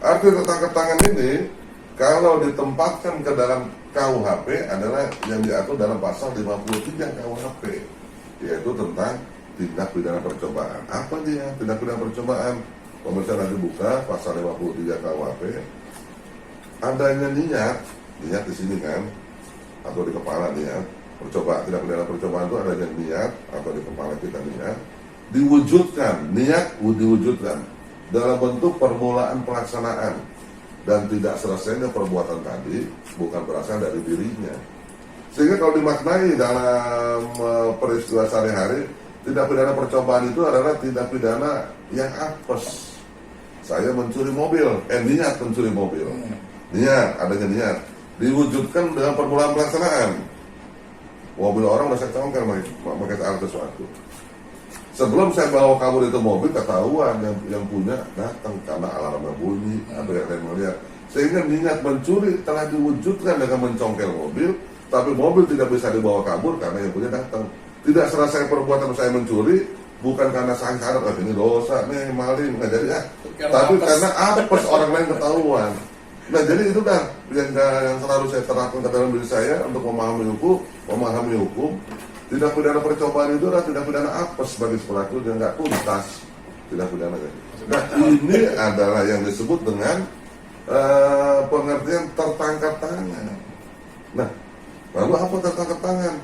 Arti tertangkap tangan ini kalau ditempatkan ke dalam KUHP adalah yang diatur dalam pasal 53 KUHP, yaitu tentang tindak pidana percobaan. Apa dia tindak pidana percobaan? Pemirsa nanti buka pasal 53 KUHP. Adanya niat di sini kan, atau di kepala niat. Percobaan, tindak pidana percobaan itu adanya niat atau di kepala kita niat, diwujudkan dalam bentuk permulaan pelaksanaan dan tidak selesainya perbuatan tadi bukan berasal dari dirinya. Sehingga kalau dimaknai dalam peristiwa sehari-hari, tindak pidana percobaan itu adalah tindak pidana yang apes. Saya mencuri mobil, niat mencuri mobil, adanya niat, diwujudkan dengan permulaan pelaksanaan. Mobil orang udah saya congkel pakai alat sesuatu. Sebelum saya bawa kabur itu mobil, ketahuan yang punya datang karena alarmnya bunyi, ada yang melihat. Sehingga niat mencuri telah diwujudkan dengan mencongkel mobil, tapi mobil tidak bisa dibawa kabur karena yang punya datang. Tidak selesai perbuatan saya mencuri, bukan karena saya sadar, ini dosa nih, maling, nggak jadi tapi karena apes orang lain ketahuan. Nah jadi itu kan yang selalu saya terapkan ke dalam diri saya untuk memahami hukum. Tindak pidana percobaan itu adalah tindak pidana apes bagi pelaku yang nggak tuntas tindak pidana. Nah ini adalah yang disebut dengan pengertian tertangkap tangan. Nah lalu apa tertangkap tangan?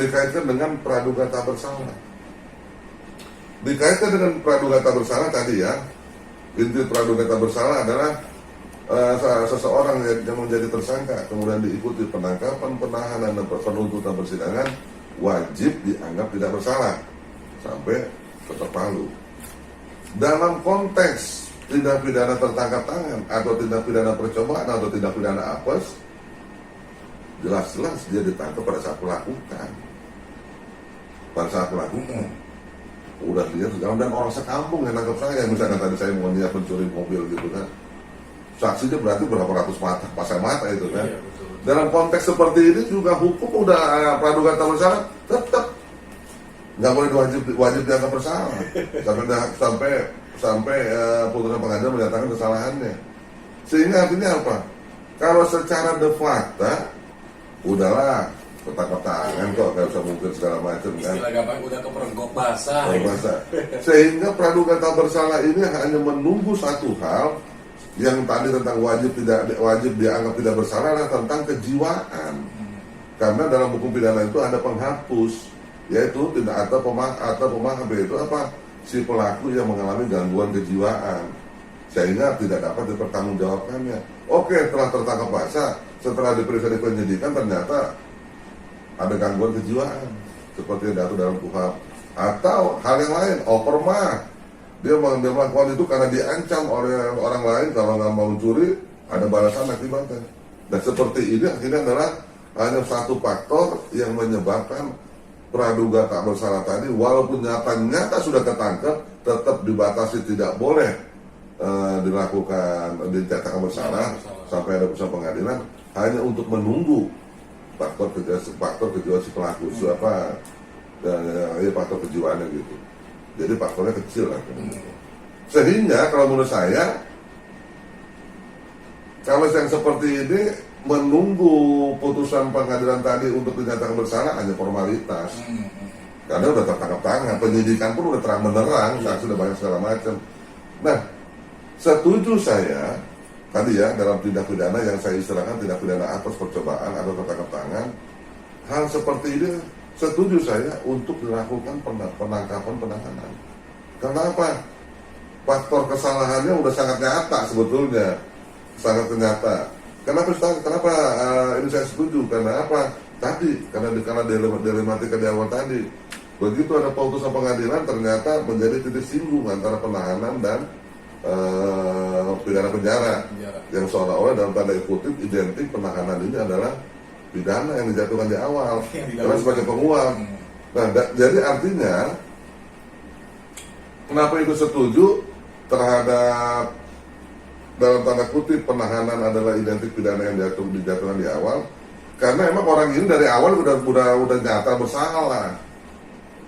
Dikaitkan dengan praduga tak bersalah. Dikaitkan dengan praduga tak bersalah tadi ya. Inti praduga tak bersalah adalah seseorang yang menjadi tersangka kemudian diikuti penangkapan, penahanan, dan penuntutan persidangan wajib dianggap tidak bersalah sampai ketok palu. Dalam konteks tindak pidana tertangkap tangan atau tindak pidana percobaan atau tindak pidana apes, jelas-jelas dia ditangkap pada saat melakukan. Udah lihat dan orang sekampung yang nangkap saya, misalnya tadi saya mau niat mencuri mobil gitu kan, saksinya berarti berapa ratus mata, pasang mata itu kan. Iya, dalam konteks seperti ini juga hukum udah praduga tak bersalah tetap nggak boleh wajib dianggap bersalah sampai putusan pengadilan menyatakan kesalahannya. Sehingga artinya apa? Kalau secara de facto udahlah ketangkap tangan kok, nggak usah mungkin segala macam kan. Istilah gampang udah keperenggok basah. Sehingga praduga tak bersalah ini hanya menunggu satu hal yang tadi tentang wajib dianggap tidak bersalah adalah tentang kejiwaan. Karena dalam hukum pidana itu ada penghapus, yaitu tidak atau pemaaf itu apa? Si pelaku yang mengalami gangguan kejiwaan sehingga tidak dapat dipertanggungjawabkannya. Oke, telah tertangkap basah, setelah diperiksa di penyidikan ternyata ada gangguan kejiwaan seperti yang diatur dalam KUHP, atau hal yang lain, overmah, dia melakukan itu karena diancam oleh orang lain kalau nggak mau mencuri ada balasan akibatnya. Dan seperti ini akhirnya adalah hanya satu faktor yang menyebabkan praduga tak bersalah tadi, walaupun nyata sudah ketangkep, tetap dibatasi tidak boleh dilakukan dinyatakan bersalah sampai ada putusan pengadilan, hanya untuk menunggu faktor kejiwaan si pelaku, siapa ya faktor kejiwaannya gitu. Jadi faktornya kecil lah. Sehingga kalau menurut saya, kalau yang seperti ini menunggu putusan pengadilan tadi untuk dinyatakan bersalah hanya formalitas. Karena udah tertangkap tangan, penyidikan pun udah terang benderang, saksi udah banyak segala macam. Nah, setuju saya tadi ya dalam tindak pidana yang saya istilahkan tindak pidana atas percobaan atau tertangkap tangan, hal seperti ini setuju saya untuk dilakukan penangkapan penahanan. Kenapa? Faktor kesalahannya udah sangat nyata sebetulnya, sangat nyata. Kenapa ini saya setuju? Karena apa? Tadi karena dilematika di awal tadi. Begitu ada putusan pengadilan ternyata menjadi titik singgung antara penahanan dan pidana penjara yang seolah-olah dalam tanda kutip identik penahanan ini adalah pidana yang dijatuhkan di awal karena sebagai penguat. Nah, jadi artinya kenapa itu setuju terhadap dalam tanda kutip penahanan adalah identik pidana yang dijatuhkan di awal, karena emang orang ini dari awal udah nyata bersalah.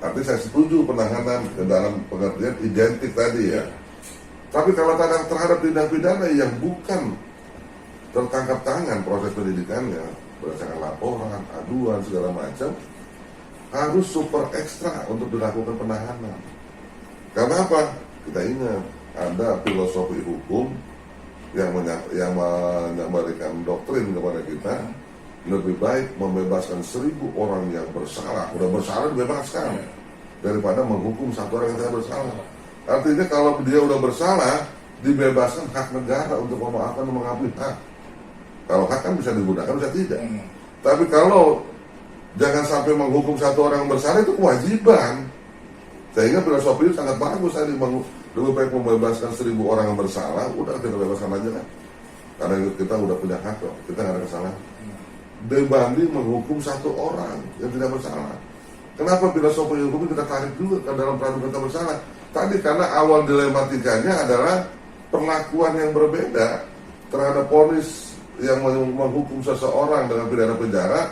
Artinya saya setuju penahanan dalam pengertian identik tadi ya. Tapi kalau terhadap tindak pidana yang bukan tertangkap tangan proses pendidikannya berdasarkan laporan, aduan segala macam, harus super ekstra untuk dilakukan penahanan. Karena apa? Kita ingat ada filosofi hukum yang memberikan doktrin kepada kita, lebih baik membebaskan 1000 orang yang bersalah, udah bersalah dibebaskan, daripada menghukum 1 orang yang tidak bersalah. Artinya kalau dia udah bersalah, dibebaskan hak negara untuk memaafkan dan mengakui hak. Kalau hak kan bisa digunakan, bisa tidak. Tapi kalau jangan sampai menghukum 1 orang yang bersalah, itu kewajiban. Sehingga filosofi itu sangat bagus tadi, lebih baik membebaskan 1000 orang yang bersalah, udah kita bebaskan aja kan. Karena kita udah punya hak kok, kita nggak ada kesalahan. Dibanding menghukum 1 orang yang tidak bersalah. Kenapa filosofi hukum kita tarik juga ke dalam praduga tak bersalah? Tadi karena awal dilematikanya adalah perlakuan yang berbeda terhadap vonis yang menghukum seseorang dengan pidana penjara,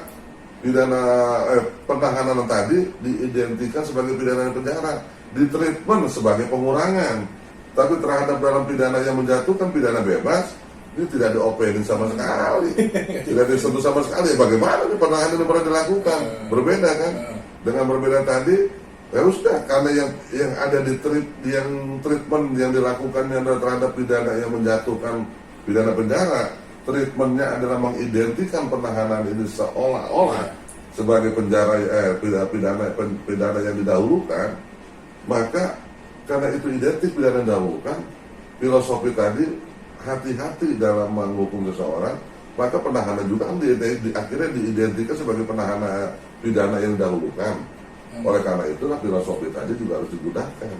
penahanan tadi diidentikan sebagai pidana penjara, ditreatment sebagai pengurangan. Tapi terhadap dalam pidana yang menjatuhkan pidana bebas, ini tidak diopenin sama sekali, tidak disentuh sama sekali. Bagaimana nih penahanan yang pernah dilakukan? Berbeda kan? Dengan berbeda tadi, ya sudah, karena yang ada di treatment yang dilakukannya terhadap pidana yang menjatuhkan pidana penjara, treatmentnya adalah mengidentikan penahanan ini seolah-olah sebagai pidana yang didahulukan. Maka karena itu identik pidana didahulukan, filosofi tadi hati-hati dalam menghukum seseorang, maka penahanan juga kan akhirnya diidentikan sebagai penahanan pidana yang didahulukan. Oleh karena itulah filosofi tadi juga harus digunakan.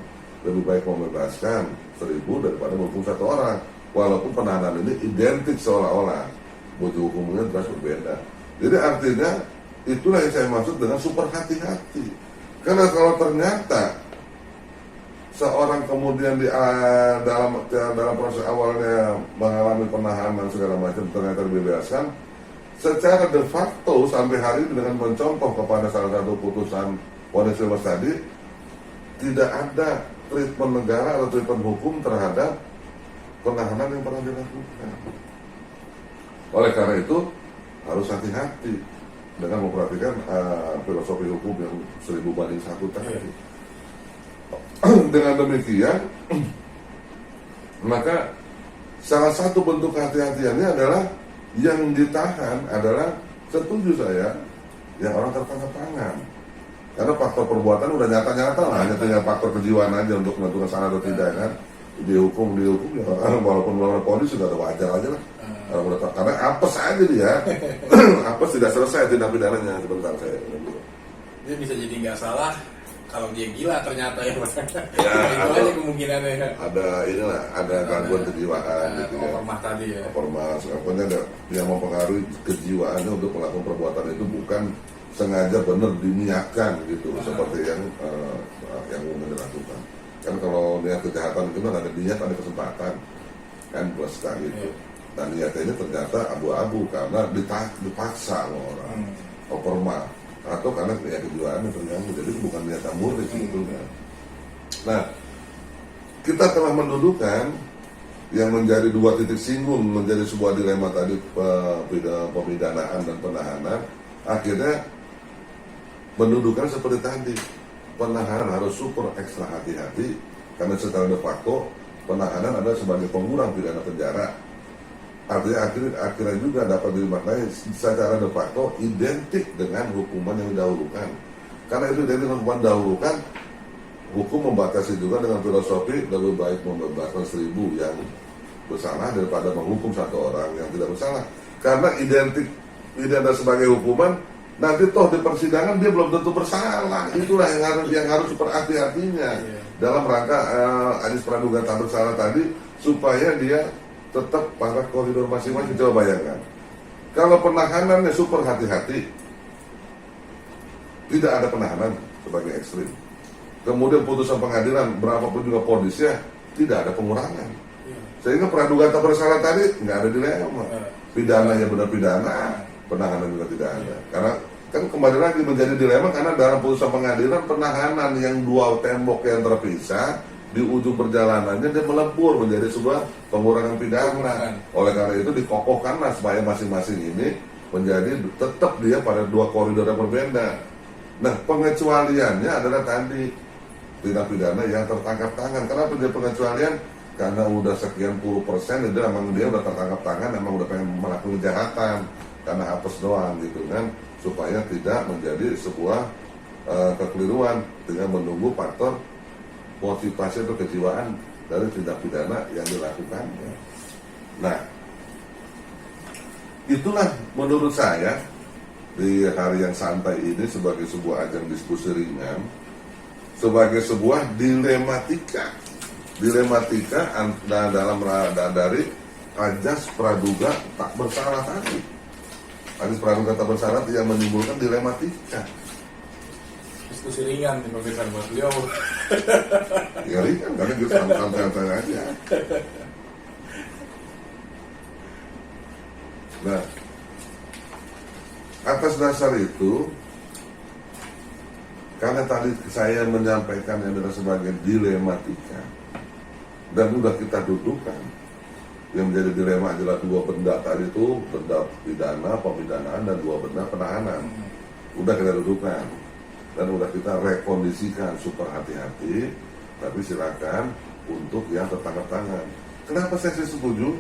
Lebih baik membebaskan 1000 daripada menghukum 1 orang. Walaupun penahanan ini identik seolah-olah, butuh hukumnya jelas berbeda. Jadi artinya itulah yang saya maksud dengan super hati-hati. Karena kalau ternyata seorang kemudian dalam proses awalnya mengalami penahanan segala macam ternyata dibebaskan, secara de facto sampai hari ini dengan mencontoh kepada salah satu putusan vonis bebas tadi, tidak ada treatment negara atau treatment hukum terhadap penahanan yang pernah dilakukan. Oleh karena itu harus hati-hati dengan memperhatikan filosofi hukum yang 1000-1 tadi. Dengan demikian, maka salah satu bentuk kehati-hatiannya adalah yang ditahan adalah, setuju saya, yang orang tertangkap tangan. Karena faktor perbuatan udah nyata-nyata lah, hanya tinggal faktor kejiwaan aja untuk menentukan salah atau tidak kan. Dihukum ya, walaupun melawan polis sudah wajar aja lah. Orang udah tahu, karena apes aja dia. Apes tidak selesai tindak pidananya. Sebentar saya. Dia bisa jadi nggak salah kalau dia gila ternyata ya Mas. Ya, itu aja kemungkinannya. Ada gangguan kejiwaan gitu ya. Overmah tadi ya. Overmah, pokoknya ada yang mempengaruhi kejiwaannya untuk melakukan perbuatan itu bukan sengaja benar diniatkan gitu, seperti yang umumnya dilakukan. Kan kalau niat kejahatan itu kan ada niat, ada kesempatan, kan plus sekali itu. Dan niatnya ini ternyata abu-abu karena dipaksa sama orang, overmah, atau karena ya kejiwaannya terganggu. Jadi itu bukan niat murni sebetulnya. Nah, kita telah mendudukan yang menjadi dua titik singgung, menjadi sebuah dilema tadi, pemidanaan dan penahanan. Akhirnya mendudukan seperti tadi, penahanan harus super ekstra hati-hati karena secara de facto penahanan adalah sebagai pengurang pidana penjara. Artinya akhirnya juga dapat dimaknai secara de facto identik dengan hukuman yang didahulukan. Karena itu identik dengan hukuman dahulukan, hukum membatasi juga dengan filosofi lebih baik membebaskan 1000 yang bersalah daripada menghukum 1 orang yang tidak bersalah. Karena identik sebagai hukuman, nanti toh di persidangan dia belum tentu bersalah. Itulah yang harus super hati-hatinya dalam rangka Adis Praduga tak bersalah tadi, supaya dia tetap pada koridor masing-masing. Coba bayangkan, kalau penahanannya super hati-hati, tidak ada penahanan sebagai ekstrim. Kemudian putusan pengadilan berapapun juga ponisnya, tidak ada pengurangan. Sehingga praduga tak bersalah tadi nggak ada dilema. Pidananya benar pidana, penahanan juga tidak ada. Karena kan kembali lagi menjadi dilema karena dalam putusan pengadilan penahanan yang 2 tembok yang terpisah di ujung perjalanannya dia melebur menjadi sebuah pengurangan pidana. Oleh karena itu dikokohkanlah supaya masing-masing ini menjadi tetap dia pada 2 koridor yang berbeda. Nah, pengecualiannya adalah tadi tindak pidana yang tertangkap tangan. Kenapa dia pengecualian? Karena udah sekian puluh persen itu memang dia udah tertangkap tangan, memang udah pengen melakukan kejahatan karena hapus doang gitu kan, supaya tidak menjadi sebuah kekeliruan dengan menunggu faktor motivasi atau kejiwaan dari tindak pidana yang dilakukan. Nah, itulah menurut saya di hari yang santai ini sebagai sebuah ajang diskusi ringan, sebagai sebuah dilematika dalam dari Ajas Praduga tak bersalah tadi. Ajas Praduga tak bersalah yang menimbulkan dilematika. Diskusi ringan di pemeriksaan buat beliau. Ya ringan karena kita santai-santai aja. Nah, atas dasar itu, karena tadi saya menyampaikan yang adalah sebagai dilematika dan sudah kita dudukan, yang menjadi dilema adalah 2 benda tadi itu, benda pidana, pemidanaan, dan 2 benda penahanan. Udah kita dudukan dan udah kita rekondisikan super hati-hati, tapi silakan untuk yang tertangkap tangan. Kenapa saya setuju?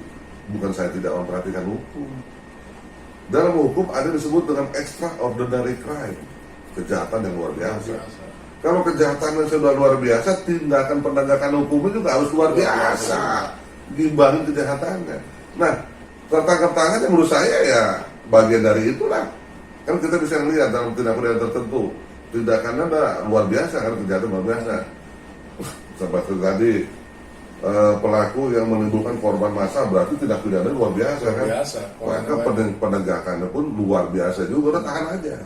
Bukan saya tidak memperhatikan hukum. Dalam hukum ada disebut dengan extraordinary crime, kejahatan yang luar biasa. Kalau kejahatan yang sudah luar biasa, tindakan penegakan hukumnya juga harus luar biasa dibanding kejahatannya. Nah, tertangkap tangan yang menurut saya ya bagian dari itulah. Kan kita bisa lihat dalam tindak pidana tertentu, tindakannya ada luar biasa karena kejahatan luar biasa. Seperti tadi pelaku yang menimbulkan korban massa berarti tindak pidana luar biasa kan? Maka penegakannya pun luar biasa juga, udah tahan aja.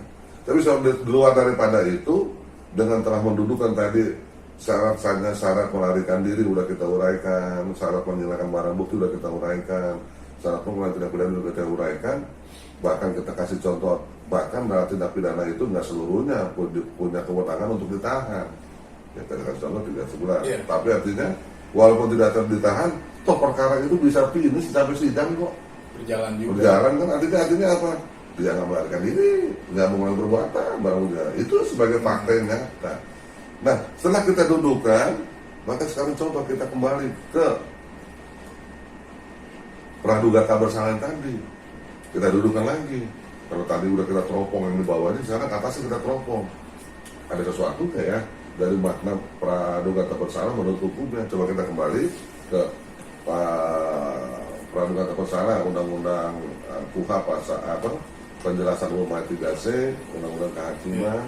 Tapi di luar daripada itu, dengan telah mendudukan tadi syarat melarikan diri udah kita uraikan, syarat menghilangkan barang bukti udah kita uraikan, syarat pengulangan tindak pidana udah kita uraikan, bahkan kita kasih contoh, bahkan dalam tindak pidana itu nggak seluruhnya punya kewenangan untuk ditahan. Ya kita kasih contoh 3 bulan. Tapi artinya walaupun tidak ditahan, toh perkara itu bisa finish sampai sidang kok. Berjalan juga. Berjalan kan artinya apa? Dia nggak melarikan diri, nggak mengulangi perbuatan, baru itu sebagai fakta yang nyata. Nah, setelah kita dudukan, maka sekarang coba kita kembali ke praduga tak bersalah tadi. Kita dudukan lagi. Kalau tadi udah kita teropong yang di bawahnya, sekarang atasnya kita teropong. Ada sesuatu ya dari makna praduga tak bersalah menurut hukumnya. Coba kita kembali ke praduga bersalah, undang-undang KUHP penjelasan umum ayat 3C, undang-undang kehakiman,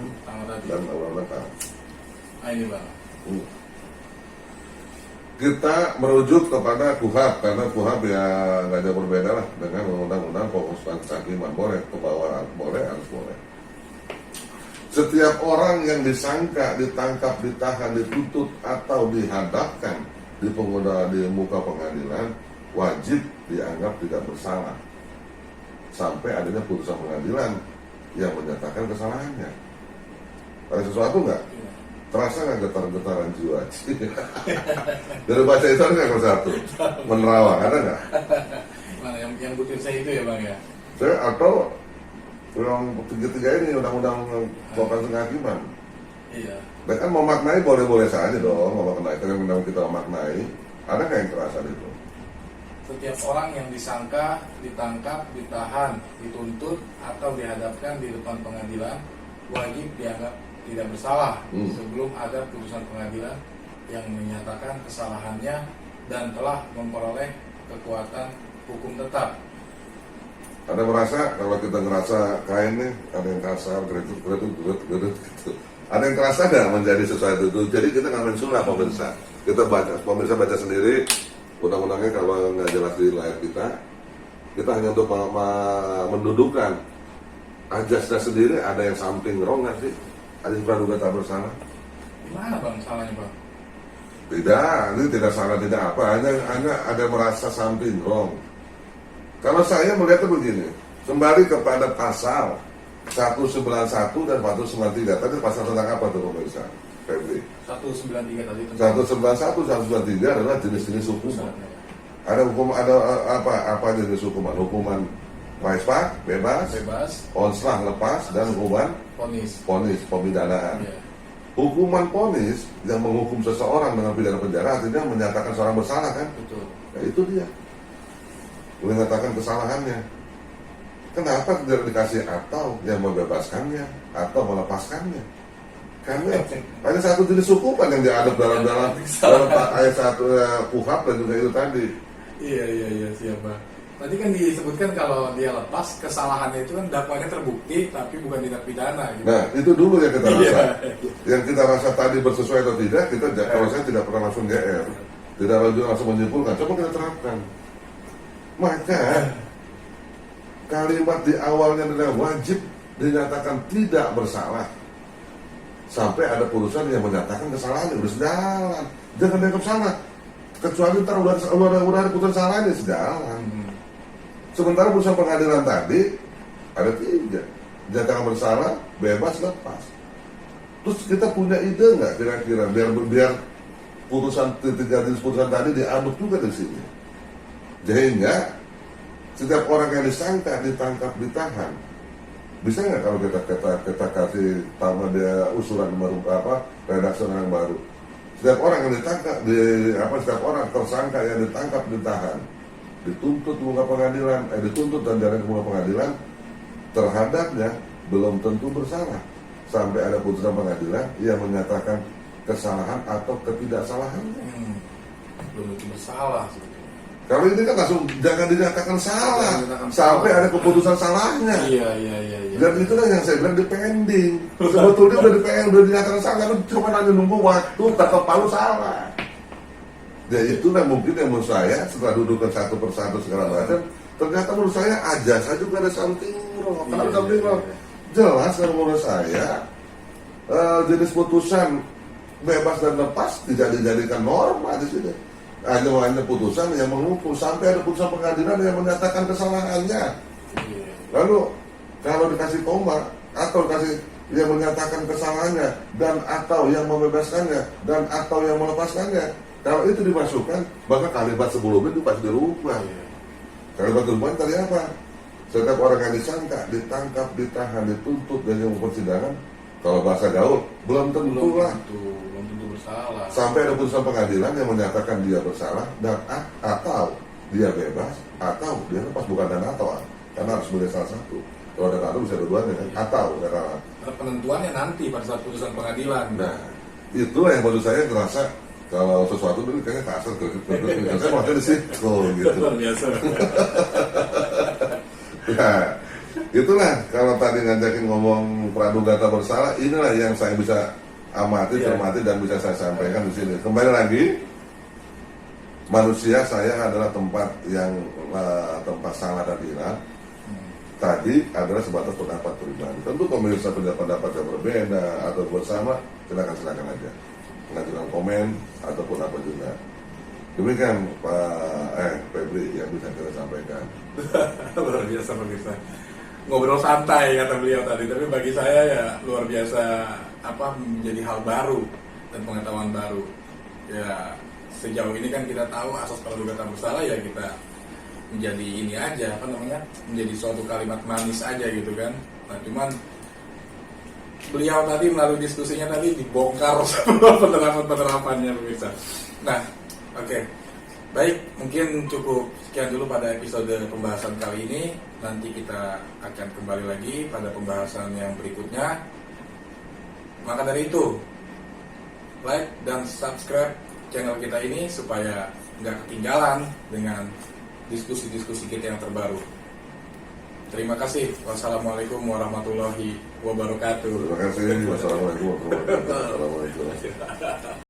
dan undang-undang KHP. Nah ini Bang. Kita merujuk kepada KUHP karena KUHP ya nggak jauh berbeda lah dengan undang-undang pengusutan kehakiman. Boleh ke bawah, boleh, harus boleh. Setiap orang yang disangka, ditangkap, ditahan, dituntut atau dihadapkan di muka pengadilan wajib dianggap tidak bersalah sampai adanya putusan pengadilan yang menyatakan kesalahannya. Ada sesuatu nggak? Terasa nggak getar-getaran jiwa? Dari baca itu ada nggak satu? Menerawang, ada nggak? Mana yang butir saya itu ya Bang ya? Atau yang tiga-tiga ini undang-undang pengusutan kehakiman. Iya. Dan kan memaknai boleh-boleh saja dong, memaknai kan yang kita memaknai. Ada nggak yang terasa itu? Setiap orang yang disangka, ditangkap, ditahan, dituntut atau dihadapkan di depan pengadilan wajib dianggap tidak bersalah sebelum ada putusan pengadilan yang menyatakan kesalahannya dan telah memperoleh kekuatan hukum tetap. Ada merasa kalau kita ngerasa kain nih, ada yang kasar, geruduk gitu. Ada yang terasa nggak menjadi sesuatu itu? Jadi kita nggak mensulah pemirsa. Kita baca, pemirsa baca sendiri undang-undangnya kalau nggak jelas di layar kita. Kita hanya untuk mendudukan ajasnya sendiri. Ada yang something wrong nggak sih? Ada yang praduga tak bersalah? Gimana Bang salahnya Bang? Tidak, ini tidak salah tidak apa. Hanya ada merasa something wrong. Kalau saya melihatnya begini, kembali kepada pasal 191 dan 193. Tadi pasal tentang apa tuh pemirsa? Febri. 193 tadi. 191, 193 adalah jenis-jenis hukuman. Ada hukum, ada apa jenis hukuman? Hukuman maispak, bebas, onslah, lepas, dan hukuman ponis, pemidanaan. Yeah. Hukuman ponis yang menghukum seseorang dengan pidana penjara artinya menyatakan seorang bersalah kan? Betul. Ya, itu dia. Menyatakan kesalahannya. Kenapa tidak dikasih atau yang membebaskannya atau melepaskannya? Karena ada satu jenis hukuman yang diadop dalam ayat 1 KUHP dan juga itu tadi. Iya siap Bang. Tadi kan disebutkan kalau dia lepas kesalahannya itu kan dakwaannya terbukti tapi bukan tindak pidana. Gitu. Nah itu dulu yang kita rasa. Yang kita rasa tadi bersesuai atau tidak, kita kalau saya tidak pernah langsung GR, tidak langsung menyimpulkan. Coba kita terapkan. Maka kalimat di awalnya adalah wajib dinyatakan tidak bersalah sampai ada putusan yang menyatakan kesalahan udah sejalan. Jangan dianggap salah kecuali ntar udah ada putusan salahnya sejalan. Sementara putusan pengadilan tadi ada 3, dinyatakan bersalah, bebas, lepas. Terus kita punya ide nggak kira-kira biar putusan 3 jenis putusan tadi diaduk juga di sini. Sehingga setiap orang yang disangka, ditangkap, ditahan, bisa nggak kalau kita kasih tambah dia usulan baru redaksi yang baru. Setiap orang yang ditangkap, setiap orang tersangka yang ditangkap, ditahan, dituntut di muka pengadilan, dituntut dan jalan ke muka pengadilan, terhadapnya belum tentu bersalah sampai ada putusan pengadilan yang menyatakan kesalahan atau ketidaksalahan. Belum tentu bersalah. Kalau ini kan langsung jangan dinyatakan salah sampai ada keputusan salahnya. Iya. Dan itulah yang saya bilang dipending. Sebetulnya udah dipending, udah dinyatakan salah, kan cuma hanya nunggu waktu tak palu salah. Ya itulah mungkin yang menurut saya setelah dudukkan satu persatu segala macam, ternyata menurut saya aja saya juga ada something wrong. Karena something wrong jelas kalau menurut saya jenis putusan bebas dan lepas tidak dijadikan norma di sini. Hanya putusan yang menghukum sampai ada putusan pengadilan yang menyatakan kesalahannya. Lalu kalau dikasih koma atau dikasih yang menyatakan kesalahannya dan atau yang membebaskannya dan atau yang melepaskannya, kalau itu dimasukkan maka kalimat sebelumnya itu pasti dirubah. Kalimat dirubah tadi apa? Setiap orang yang disangka, ditangkap, ditahan, dituntut dan yang persidangan, kalau bahasa gaul belum tentu bersalah. Sampai ada putusan pengadilan yang menyatakan dia bersalah dan atau dia bebas atau dia lepas, bukan dan atau karena harus milih salah satu. Kalau ada atau bisa dua-duanya kan atau karena penentuannya nanti pada saat putusan pengadilan. Nah itulah yang menurut saya terasa Kalau sesuatu dulu kayaknya kasar saya maksudnya di situ gitu. Luar biasa. Nah, itulah kalau tadi ngajakin ngomong praduga tak bersalah, inilah yang saya bisa amati, cermati dan bisa saya sampaikan di sini. Kembali lagi, manusia saya adalah tempat yang tempat salah dan hilang. Tadi adalah sebatas pendapat pribadi. Tentu pemirsa punya pendapat yang berbeda atau bersama, silakan aja mengajukan komen ataupun apa juga. Demikian Pak Febri yang bisa kita sampaikan. Luar biasa pemirsa. Ngobrol santai kata beliau tadi, tapi bagi saya ya luar biasa menjadi hal baru dan pengetahuan baru. Ya sejauh ini kan kita tahu asas praduga tak bersalah ya kita menjadi ini aja menjadi suatu kalimat manis aja gitu kan. Nah cuman beliau tadi melalui diskusinya tadi dibongkar semua penerapannya pemirsa. Nah oke. Baik, mungkin cukup sekian dulu pada episode pembahasan kali ini. Nanti kita akan kembali lagi pada pembahasan yang berikutnya. Maka dari itu, like dan subscribe channel kita ini supaya nggak ketinggalan dengan diskusi-diskusi kita yang terbaru. Terima kasih. Wassalamualaikum warahmatullahi wabarakatuh. Terima kasih. Wassalamualaikum warahmatullahi wabarakatuh.